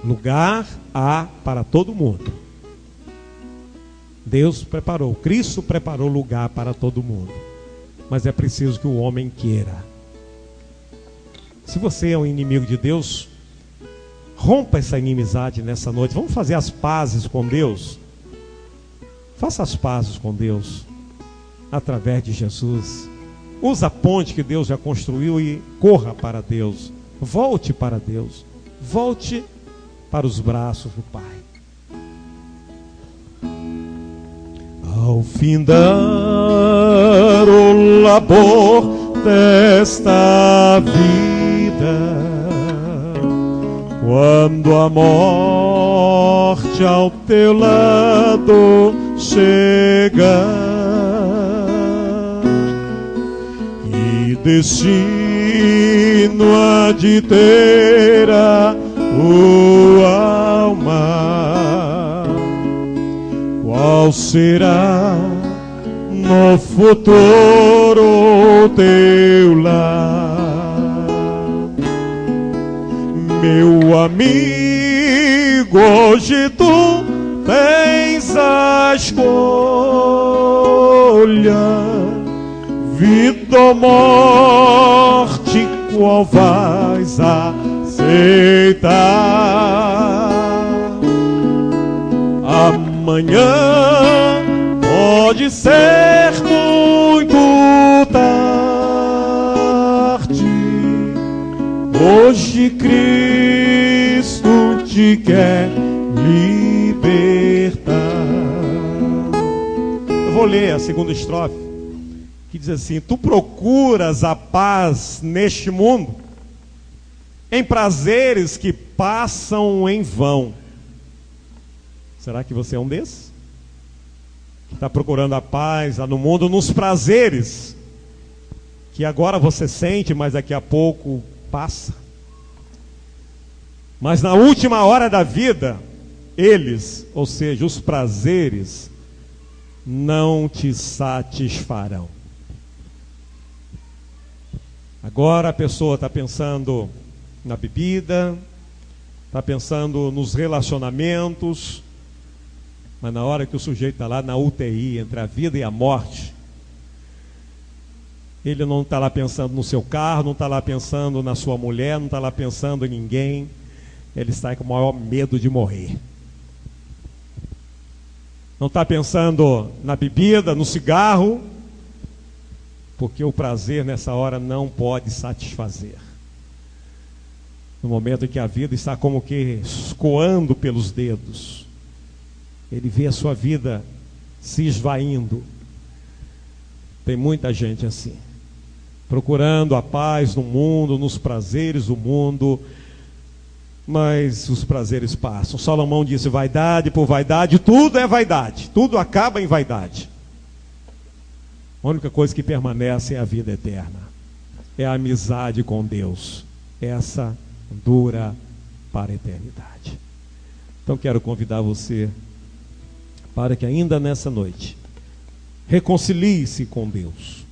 Lugar há para todo mundo. Deus preparou, Cristo preparou lugar para todo mundo. Mas é preciso que o homem queira. Se você é um inimigo de Deus, rompa essa inimizade nessa noite. Vamos fazer as pazes com Deus. Faça as pazes com Deus através de Jesus. Usa a ponte que Deus já construiu e corra para Deus. Volte para Deus. Volte para os braços do Pai. Ao findar o labor desta vida, quando a morte ao teu lado chega e destino há de ter a tua alma, qual será no futuro o teu lar? Meu amigo, hoje tu tens a escolha, vida ou morte, qual vais aceitar? Amanhã pode ser muito tarde. Hoje Cristo te quer libertar. Eu vou ler a segunda estrofe, que diz assim: tu procuras a paz neste mundo, em prazeres que passam em vão. Será que você é um desses? Que está procurando a paz lá no mundo, nos prazeres que agora você sente, mas daqui a pouco passa. Mas na última hora da vida, eles, ou seja, os prazeres, não te satisfarão. Agora a pessoa está pensando na bebida, está pensando nos relacionamentos, mas na hora que o sujeito está lá na UTI, entre a vida e a morte, ele não está lá pensando no seu carro, não está lá pensando na sua mulher, não está lá pensando em ninguém. Ele está com o maior medo de morrer. Não está pensando na bebida, no cigarro, porque o prazer nessa hora não pode satisfazer. No momento em que a vida está como que escoando pelos dedos, ele vê a sua vida se esvaindo. Tem muita gente assim, procurando a paz no mundo, nos prazeres do mundo, mas os prazeres passam. Salomão disse: vaidade por vaidade, tudo é vaidade, tudo acaba em vaidade. A única coisa que permanece é a vida eterna, é a amizade com Deus. Essa dura para a eternidade. Então quero convidar você para que ainda nessa noite reconcilie-se com Deus,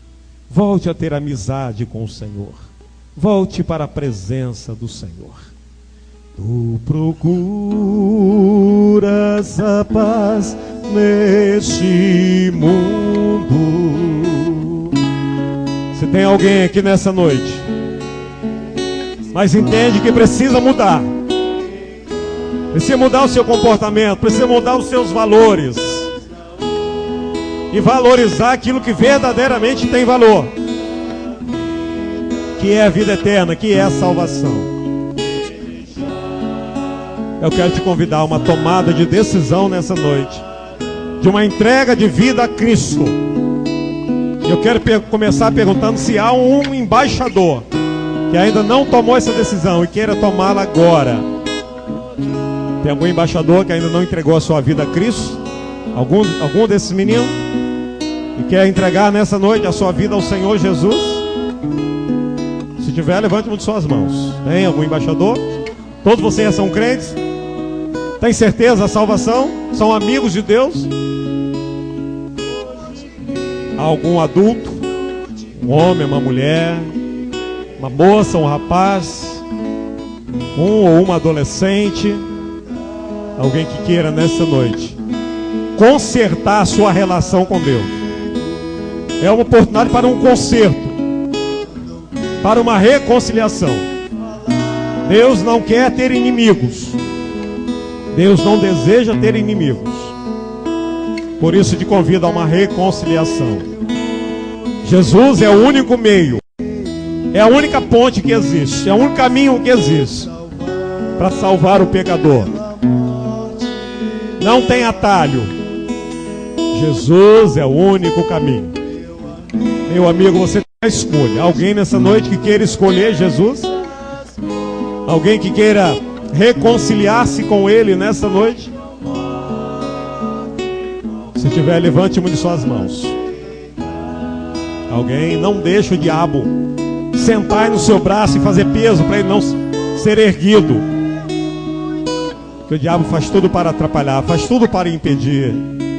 volte a ter amizade com o Senhor, volte para a presença do Senhor. Tu procuras a paz neste mundo. Se tem alguém aqui nessa noite, mas entende que precisa mudar, precisa mudar o seu comportamento, precisa mudar os seus valores e valorizar aquilo que verdadeiramente tem valor, que é a vida eterna, que é a salvação. Eu quero te convidar a uma tomada de decisão nessa noite, de uma entrega de vida a Cristo. Eu quero começar perguntando se há um embaixador que ainda não tomou essa decisão e queira tomá-la agora. Tem algum embaixador que ainda não entregou a sua vida a Cristo? Algum desses meninos? E quer entregar nessa noite a sua vida ao Senhor Jesus? Se tiver, levante uma de suas mãos. Tem algum embaixador? Todos vocês são crentes? Tem certeza da salvação? São amigos de Deus? Há algum adulto? Um homem, uma mulher, uma moça, um rapaz, um ou uma adolescente, alguém que queira nessa noite consertar a sua relação com Deus. É uma oportunidade para um conserto, para uma reconciliação. Deus não quer ter inimigos, Deus não deseja ter inimigos. Por isso te convido a uma reconciliação. Jesus é o único meio, é a única ponte que existe, é o único caminho que existe para salvar o pecador. Não tem atalho. Jesus é o único caminho. Meu amigo, você tem a escolha. Alguém nessa noite que queira escolher Jesus? Alguém que queira reconciliar-se com Ele nessa noite? Se tiver, levante uma de suas mãos. Alguém? Não deixe o diabo sentar no seu braço e fazer peso para ele não ser erguido. Porque o diabo faz tudo para atrapalhar, faz tudo para impedir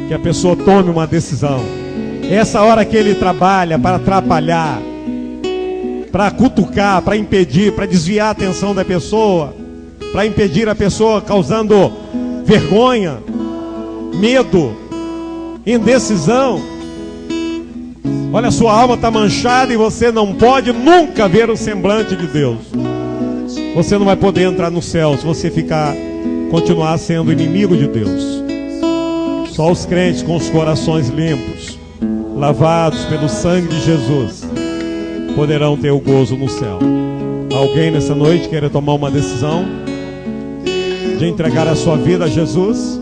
que a pessoa tome uma decisão. Essa hora que ele trabalha para atrapalhar, para cutucar, para impedir, para desviar a atenção da pessoa, para impedir a pessoa, causando vergonha, medo, indecisão. Olha, a sua alma está manchada e você não pode nunca ver o semblante de Deus. Você não vai poder entrar no céu se você continuar sendo inimigo de Deus. Só os crentes com os corações limpos, lavados pelo sangue de Jesus, poderão ter o gozo no céu. Alguém nessa noite queira tomar uma decisão de entregar a sua vida a Jesus,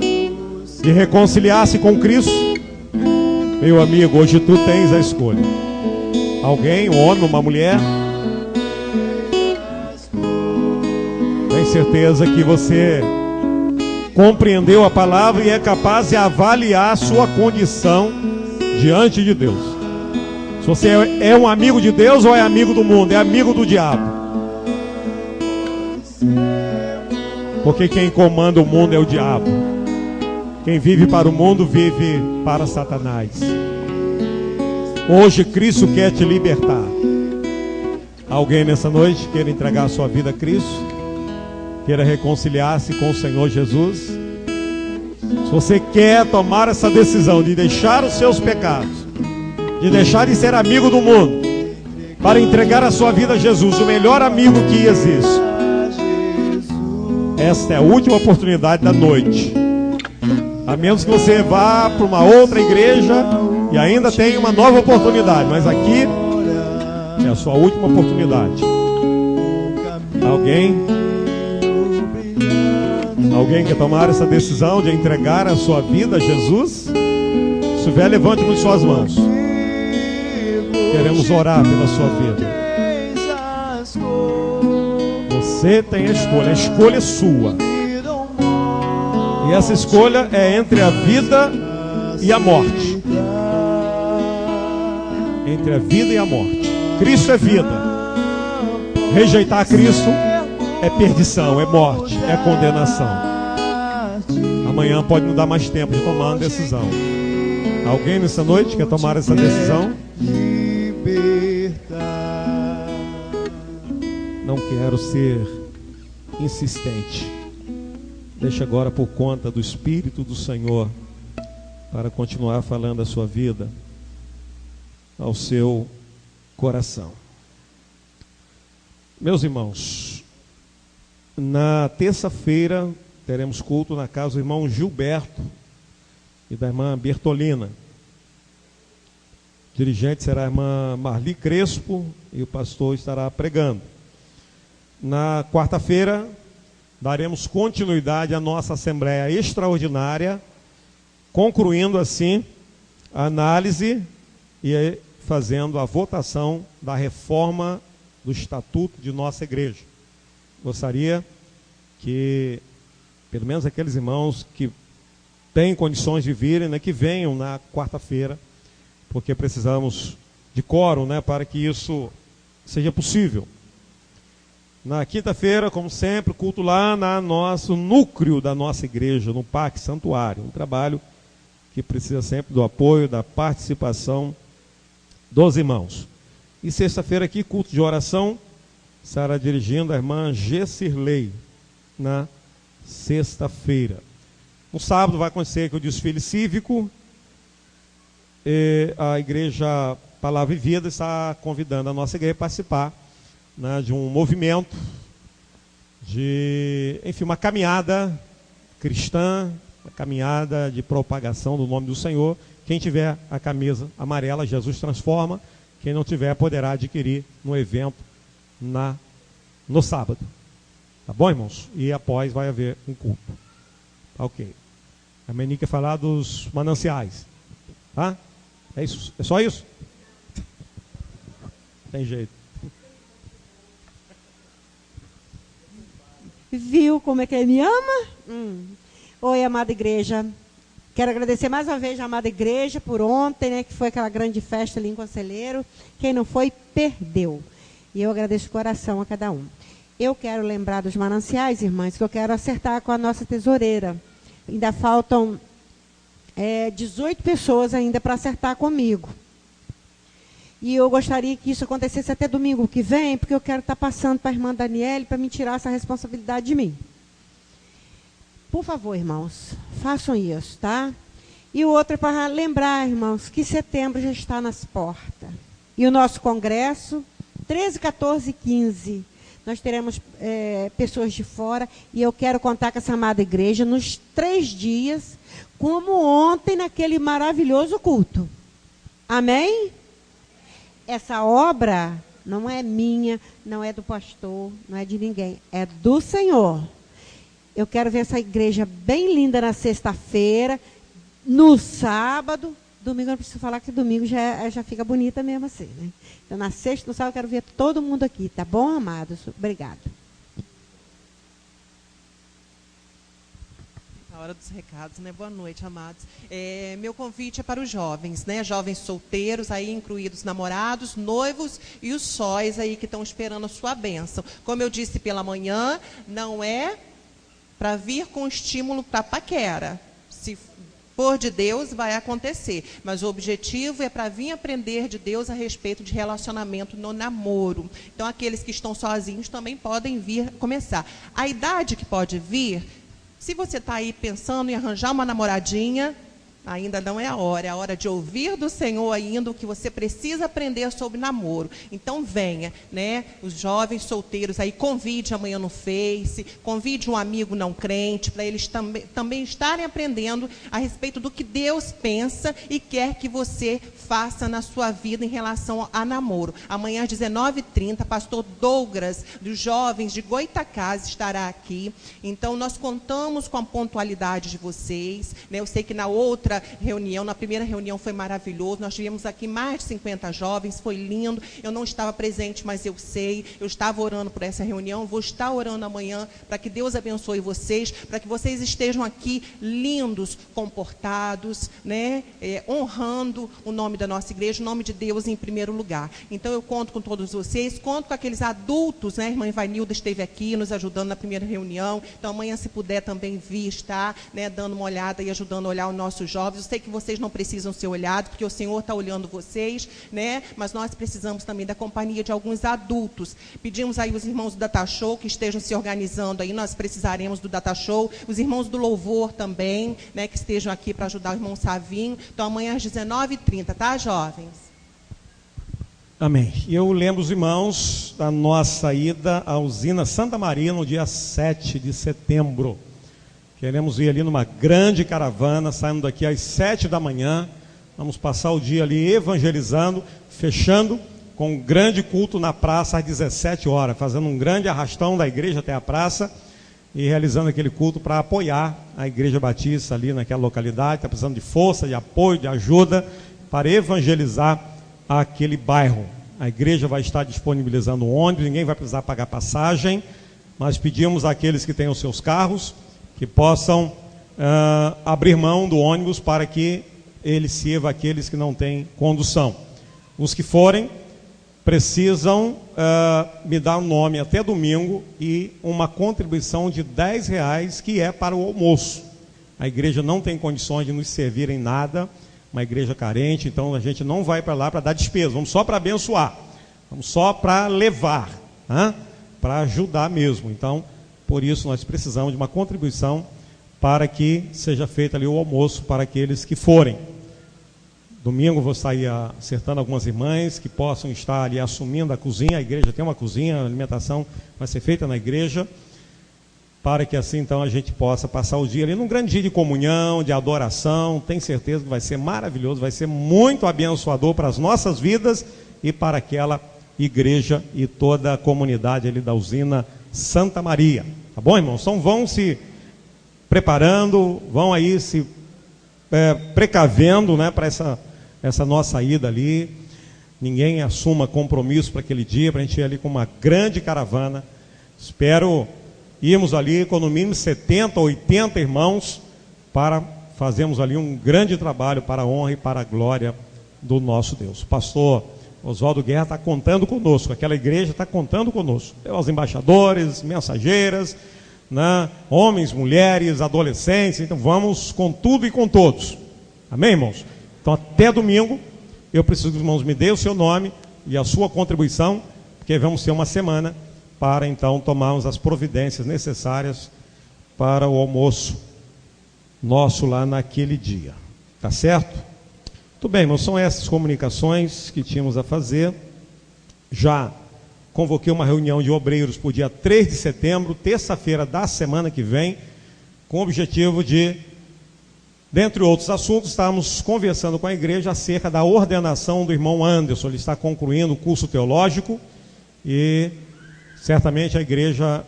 de reconciliar-se com Cristo? Meu amigo, hoje tu tens a escolha. Alguém, um homem, uma mulher? Tenho certeza que você compreendeu a palavra e é capaz de avaliar a sua condição diante de Deus. Se você é um amigo de Deus ou é amigo do mundo, é amigo do diabo. Porque quem comanda o mundo é o diabo. Quem vive para o mundo vive para Satanás. Hoje Cristo quer te libertar. Alguém nessa noite queira entregar a sua vida a Cristo? Queira reconciliar-se com o Senhor Jesus? Se você quer tomar essa decisão de deixar os seus pecados, de deixar de ser amigo do mundo, para entregar a sua vida a Jesus, o melhor amigo que existe, esta é a última oportunidade da noite. A menos que você vá para uma outra igreja e ainda tenha uma nova oportunidade, mas aqui É a sua última oportunidade. Alguém quer tomar essa decisão de entregar a sua vida a Jesus? Se tiver, levante com suas mãos. Queremos orar pela sua vida. Você tem a escolha é sua. E essa escolha é entre a vida e a morte. Entre a vida e a morte. Cristo é vida. Rejeitar Cristo é perdição, é morte, é condenação. Amanhã pode não dar mais tempo de tomar uma decisão. Alguém nessa noite quer tomar essa decisão? Não quero ser insistente. Deixa agora por conta do Espírito do Senhor para continuar falando a sua vida ao seu coração. Meus irmãos, na terça-feira teremos culto na casa do irmão Gilberto e da irmã Bertolina. O dirigente será a irmã Marli Crespo e o pastor estará pregando. Na quarta-feira daremos continuidade à nossa assembleia extraordinária, concluindo assim a análise e fazendo a votação da reforma do estatuto de nossa igreja. Gostaria que, pelo menos aqueles irmãos que têm condições de virem, que venham na quarta-feira, porque precisamos de quórum, para que isso seja possível. Na quinta-feira, como sempre, culto lá no nosso núcleo da nossa igreja, no Parque Santuário. Um trabalho que precisa sempre do apoio, da participação dos irmãos. E sexta-feira aqui, culto de oração, estará dirigindo a irmã Gessirley, na sexta-feira. No sábado vai acontecer o desfile cívico, e a igreja Palavra e Vida está convidando a nossa igreja a participar de um movimento de, uma caminhada cristã, uma caminhada de propagação do nome do Senhor. Quem tiver a camisa amarela, Jesus Transforma. Quem não tiver, poderá adquirir no evento no sábado. Tá bom, irmãos? E após vai haver um culto. Ok. A Meni quer falar dos mananciais. Tá? É isso? É só isso? Tem jeito. Viu como é que ele me ama? Oi, amada igreja. Quero agradecer mais uma vez a amada igreja por ontem, que foi aquela grande festa ali em Conselheiro. Quem não foi, perdeu. E eu agradeço de coração a cada um. Eu quero lembrar dos mananciais, irmãs, que eu quero acertar com a nossa tesoureira. Ainda faltam 18 pessoas ainda para acertar comigo. E eu gostaria que isso acontecesse até domingo que vem, porque eu quero estar passando para a irmã Daniele para me tirar essa responsabilidade de mim. Por favor, irmãos, façam isso, tá? E o outro é para lembrar, irmãos, que setembro já está nas portas. E o nosso congresso, 13, 14 e 15, nós teremos pessoas de fora, e eu quero contar com essa amada igreja nos 3 dias, como ontem naquele maravilhoso culto. Amém? Essa obra não é minha, não é do pastor, não é de ninguém, é do Senhor. Eu quero ver essa igreja bem linda na sexta-feira, no sábado. Domingo eu não preciso falar, que domingo já fica bonita mesmo assim, né? Então, na sexta e no sábado eu quero ver todo mundo aqui, tá bom, amados? Obrigada. A hora dos recados, né? Boa noite, amados. Meu convite é para os jovens, né? Jovens solteiros, aí incluídos namorados, noivos e os sóis aí que estão esperando a sua bênção. Como eu disse pela manhã, não é para vir com estímulo para paquera. Se for de Deus, vai acontecer. Mas o objetivo é para vir aprender de Deus a respeito de relacionamento no namoro. Então, aqueles que estão sozinhos também podem vir começar. A idade que pode vir, se você está aí pensando em arranjar uma namoradinha, Ainda não é a hora, é a hora de ouvir do Senhor ainda o que você precisa aprender sobre namoro. Então venha, né? Os jovens solteiros aí, convide amanhã no Face, convide um amigo não crente, para eles também estarem aprendendo a respeito do que Deus pensa e quer que você faça na sua vida em relação a namoro. Amanhã às 19h30, pastor Douglas, dos jovens de Goitacazes, estará aqui. Então nós contamos com a pontualidade de vocês, né? Eu sei que na outra reunião, na primeira reunião foi maravilhoso, nós tivemos aqui mais de 50 jovens, foi lindo, eu não estava presente, mas eu sei, eu estava orando por essa reunião, vou estar orando amanhã, para que Deus abençoe vocês, para que vocês estejam aqui lindos, comportados, né? Honrando o nome da nossa igreja, o nome de Deus em primeiro lugar. Então eu conto com todos vocês, conto com aqueles adultos, né? A irmã Ivanilda esteve aqui nos ajudando na primeira reunião, então amanhã se puder também vir, estar, né, dando uma olhada e ajudando a olhar os nossos jovens. Eu sei que vocês não precisam ser olhados, porque o Senhor está olhando vocês, né? Mas nós precisamos também da companhia de alguns adultos. Pedimos aí os irmãos do Data Show que estejam se organizando aí, nós precisaremos do Data Show, os irmãos do Louvor também, né, que estejam aqui para ajudar o irmão Savinho. Então amanhã às 19h30, tá, jovens? Amém. E eu lembro os irmãos da nossa ida à usina Santa Maria no dia 7 de setembro. Queremos ir ali numa grande caravana, saindo daqui às 7 da manhã. Vamos passar o dia ali evangelizando, fechando com um grande culto na praça às 17 horas, fazendo um grande arrastão da igreja até a praça e realizando aquele culto para apoiar a Igreja Batista ali naquela localidade. Está precisando de força, de apoio, de ajuda para evangelizar aquele bairro. A igreja vai estar disponibilizando um ônibus, ninguém vai precisar pagar passagem, mas pedimos àqueles que têm os seus carros que possam abrir mão do ônibus para que ele sirva aqueles que não têm condução. Os que forem, precisam me dar um nome até domingo e uma contribuição de R$10 que é para o almoço. A igreja não tem condições de nos servir em nada, uma igreja carente, então a gente não vai para lá para dar despesa, vamos só para abençoar, vamos só para levar, para ajudar mesmo. Então, por isso nós precisamos de uma contribuição para que seja feito ali o almoço para aqueles que forem. Domingo vou sair acertando algumas irmãs que possam estar ali assumindo a cozinha. A igreja tem uma cozinha, a alimentação vai ser feita na igreja, para que assim então a gente possa passar o dia ali num grande dia de comunhão, de adoração. Tenho certeza que vai ser maravilhoso, vai ser muito abençoador para as nossas vidas e para aquela igreja e toda a comunidade ali da usina Santa Maria. Tá bom, irmãos? Então vão se preparando, vão aí se precavendo, né, para essa nossa ida ali. Ninguém assuma compromisso para aquele dia, para a gente ir ali com uma grande caravana. Espero irmos ali com no mínimo 70, 80 irmãos para fazermos ali um grande trabalho para a honra e para a glória do nosso Deus. O pastor Oswaldo Guerra está contando conosco, aquela igreja está contando conosco. Os embaixadores, mensageiras, né, homens, mulheres, adolescentes. Então vamos com tudo e com todos. Amém, irmãos? Então até domingo eu preciso que os irmãos me deem o seu nome e a sua contribuição, porque vamos ter uma semana para então tomarmos as providências necessárias para o almoço nosso lá naquele dia. Tá certo? Muito bem, irmãos, são essas comunicações que tínhamos a fazer. Já convoquei uma reunião de obreiros para o dia 3 de setembro, terça-feira da semana que vem, com o objetivo de, dentre outros assuntos, estarmos conversando com a igreja acerca da ordenação do irmão Anderson. Ele está concluindo o curso teológico e certamente a igreja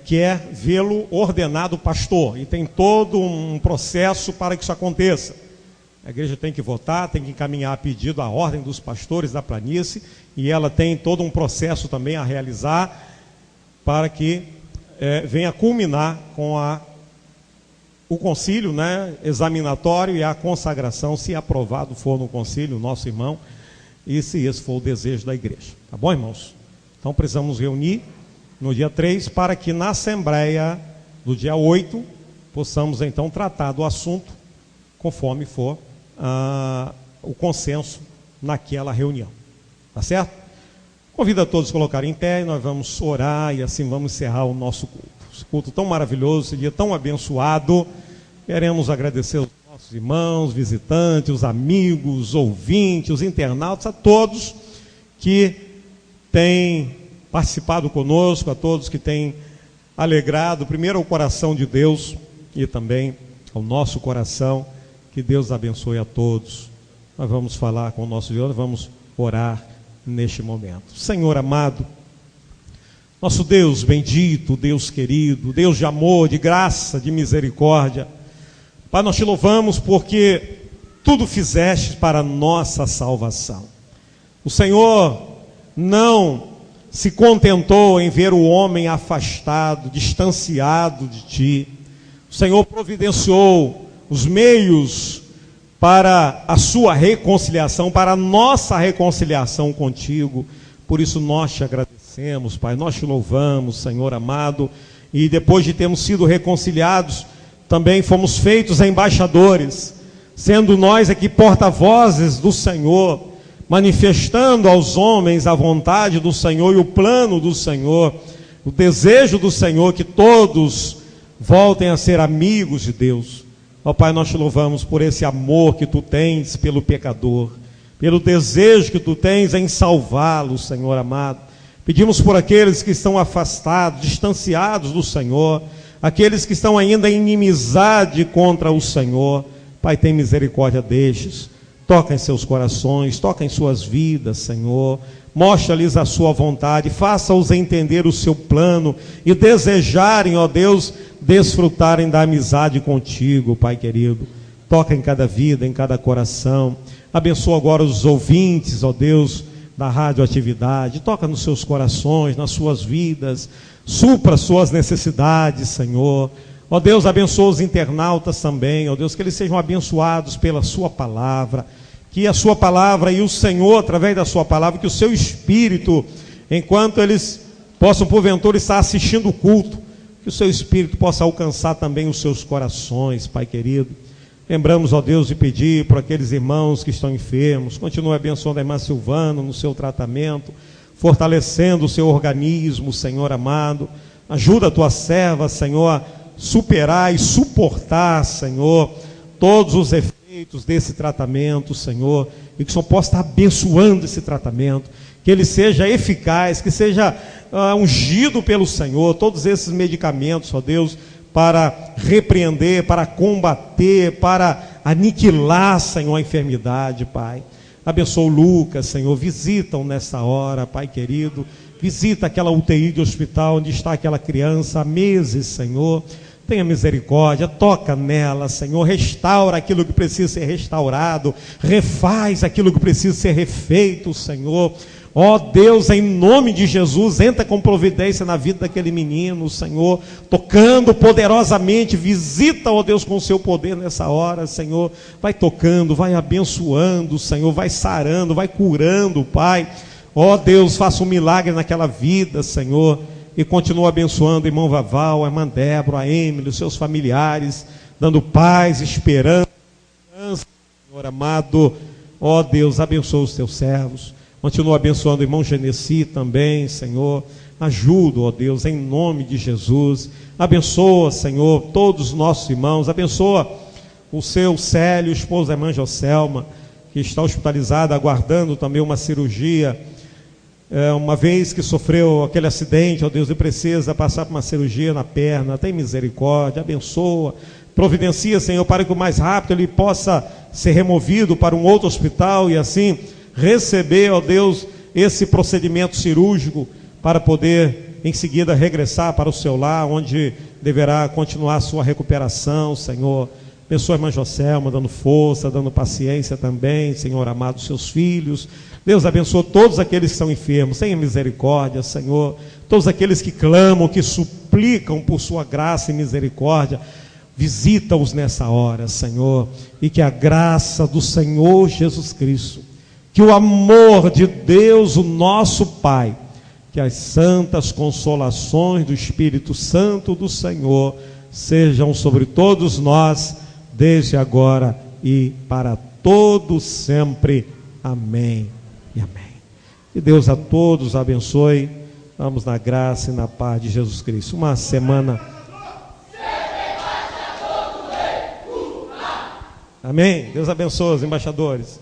quer vê-lo ordenado pastor, e tem todo um processo para que isso aconteça. A igreja tem que votar, tem que encaminhar a pedido à ordem dos pastores da planície, e ela tem todo um processo também a realizar para que venha culminar com o concílio, né, examinatório e a consagração, se aprovado for no concílio, nosso irmão, e se esse for o desejo da igreja. Tá bom, irmãos? Então precisamos nos reunir no dia 3 para que na assembleia do dia 8 possamos então tratar do assunto conforme for o consenso naquela reunião. Tá certo? Convido a todos a colocarem em pé e nós vamos orar e assim vamos encerrar o nosso culto. Esse culto tão maravilhoso, esse dia tão abençoado. Queremos agradecer aos nossos nossos irmãos, visitantes, os amigos, os ouvintes, os internautas, a todos que têm participado conosco, a todos que têm alegrado, primeiro ao coração de Deus e também ao nosso coração. Que Deus abençoe a todos. Nós vamos falar com o nosso Deus, vamos orar neste momento. Senhor amado, nosso Deus bendito, Deus querido, Deus de amor, de graça, de misericórdia, Pai, nós te louvamos porque tudo fizeste para a nossa salvação. O Senhor não se contentou em ver o homem afastado, distanciado de ti. O Senhor providenciou os meios para a sua reconciliação, para a nossa reconciliação contigo. Por isso nós te agradecemos, Pai, nós te louvamos, Senhor amado, e depois de termos sido reconciliados, também fomos feitos embaixadores, sendo nós aqui porta-vozes do Senhor, manifestando aos homens a vontade do Senhor e o plano do Senhor, o desejo do Senhor que todos voltem a ser amigos de Deus. Ó Pai, nós te louvamos por esse amor que tu tens pelo pecador, pelo desejo que tu tens em salvá-lo, Senhor amado. Pedimos por aqueles que estão afastados, distanciados do Senhor, aqueles que estão ainda em inimizade contra o Senhor. Pai, tem misericórdia destes. Toca em seus corações, toca em suas vidas, Senhor. Mostra-lhes a sua vontade, faça-os entender o seu plano e desejarem, ó Deus, desfrutarem da amizade contigo, Pai querido. Toca em cada vida, em cada coração. Abençoa agora os ouvintes, ó Deus, da radioatividade. Toca nos seus corações, nas suas vidas. Supra suas necessidades, Senhor. Ó Deus, abençoa os internautas também, ó Deus, que eles sejam abençoados pela sua palavra, que a sua palavra e o Senhor, através da sua palavra, que o seu Espírito, enquanto eles possam porventura estar assistindo o culto, que o seu Espírito possa alcançar também os seus corações, Pai querido. Lembramos, ó Deus, de pedir para aqueles irmãos que estão enfermos, continue abençoando a irmã Silvana no seu tratamento, fortalecendo o seu organismo, Senhor amado. Ajuda a tua serva, Senhor, a superar e suportar, Senhor, todos os efeitos desse tratamento, Senhor, e que o Senhor possa estar abençoando esse tratamento, que ele seja eficaz, que seja ungido pelo Senhor, todos esses medicamentos, ó Deus, para repreender, para combater, para aniquilar, Senhor, a enfermidade, Pai. Abençoa o Lucas, Senhor, visita-o nessa hora, Pai querido, visita aquela UTI de hospital onde está aquela criança há meses, Senhor. Tenha misericórdia, toca nela, Senhor, restaura aquilo que precisa ser restaurado, refaz aquilo que precisa ser refeito, Senhor. Ó Deus, em nome de Jesus, entra com providência na vida daquele menino, Senhor, tocando poderosamente, visita, ó Deus, com o seu poder nessa hora, Senhor, vai tocando, vai abençoando, Senhor, vai sarando, vai curando, Pai. Ó Deus, faça um milagre naquela vida, Senhor, e continua abençoando o irmão Vaval, a irmã Débora, a Emily, os seus familiares, dando paz, esperança, Senhor amado. Ó Deus, abençoa os teus servos. Continua abençoando o irmão Genesi também, Senhor. Ajuda, ó Deus, em nome de Jesus. Abençoa, Senhor, todos os nossos irmãos. Abençoa o seu Célio, esposo da irmã Joselma, que está hospitalizada, aguardando também uma cirurgia. Uma vez que sofreu aquele acidente, ó Deus, e precisa passar por uma cirurgia na perna. Tem misericórdia, abençoa. Providencia, Senhor, para que o mais rápido ele possa ser removido para um outro hospital e assim receber, ó Deus, esse procedimento cirúrgico para poder em seguida regressar para o seu lar, onde deverá continuar a sua recuperação, Senhor. Abençoa a irmã Joselma, dando força, dando paciência também, Senhor amado, seus filhos. Deus abençoa todos aqueles que estão enfermos, tenha misericórdia, Senhor. Todos aqueles que clamam, que suplicam por sua graça e misericórdia, visita-os nessa hora, Senhor. E que a graça do Senhor Jesus Cristo, que o amor de Deus, o nosso Pai, que as santas consolações do Espírito Santo do Senhor sejam sobre todos nós, desde agora e para todos sempre. Amém e amém. Que Deus a todos abençoe. Vamos na graça e na paz de Jesus Cristo. Uma semana Amém? Deus abençoe os embaixadores.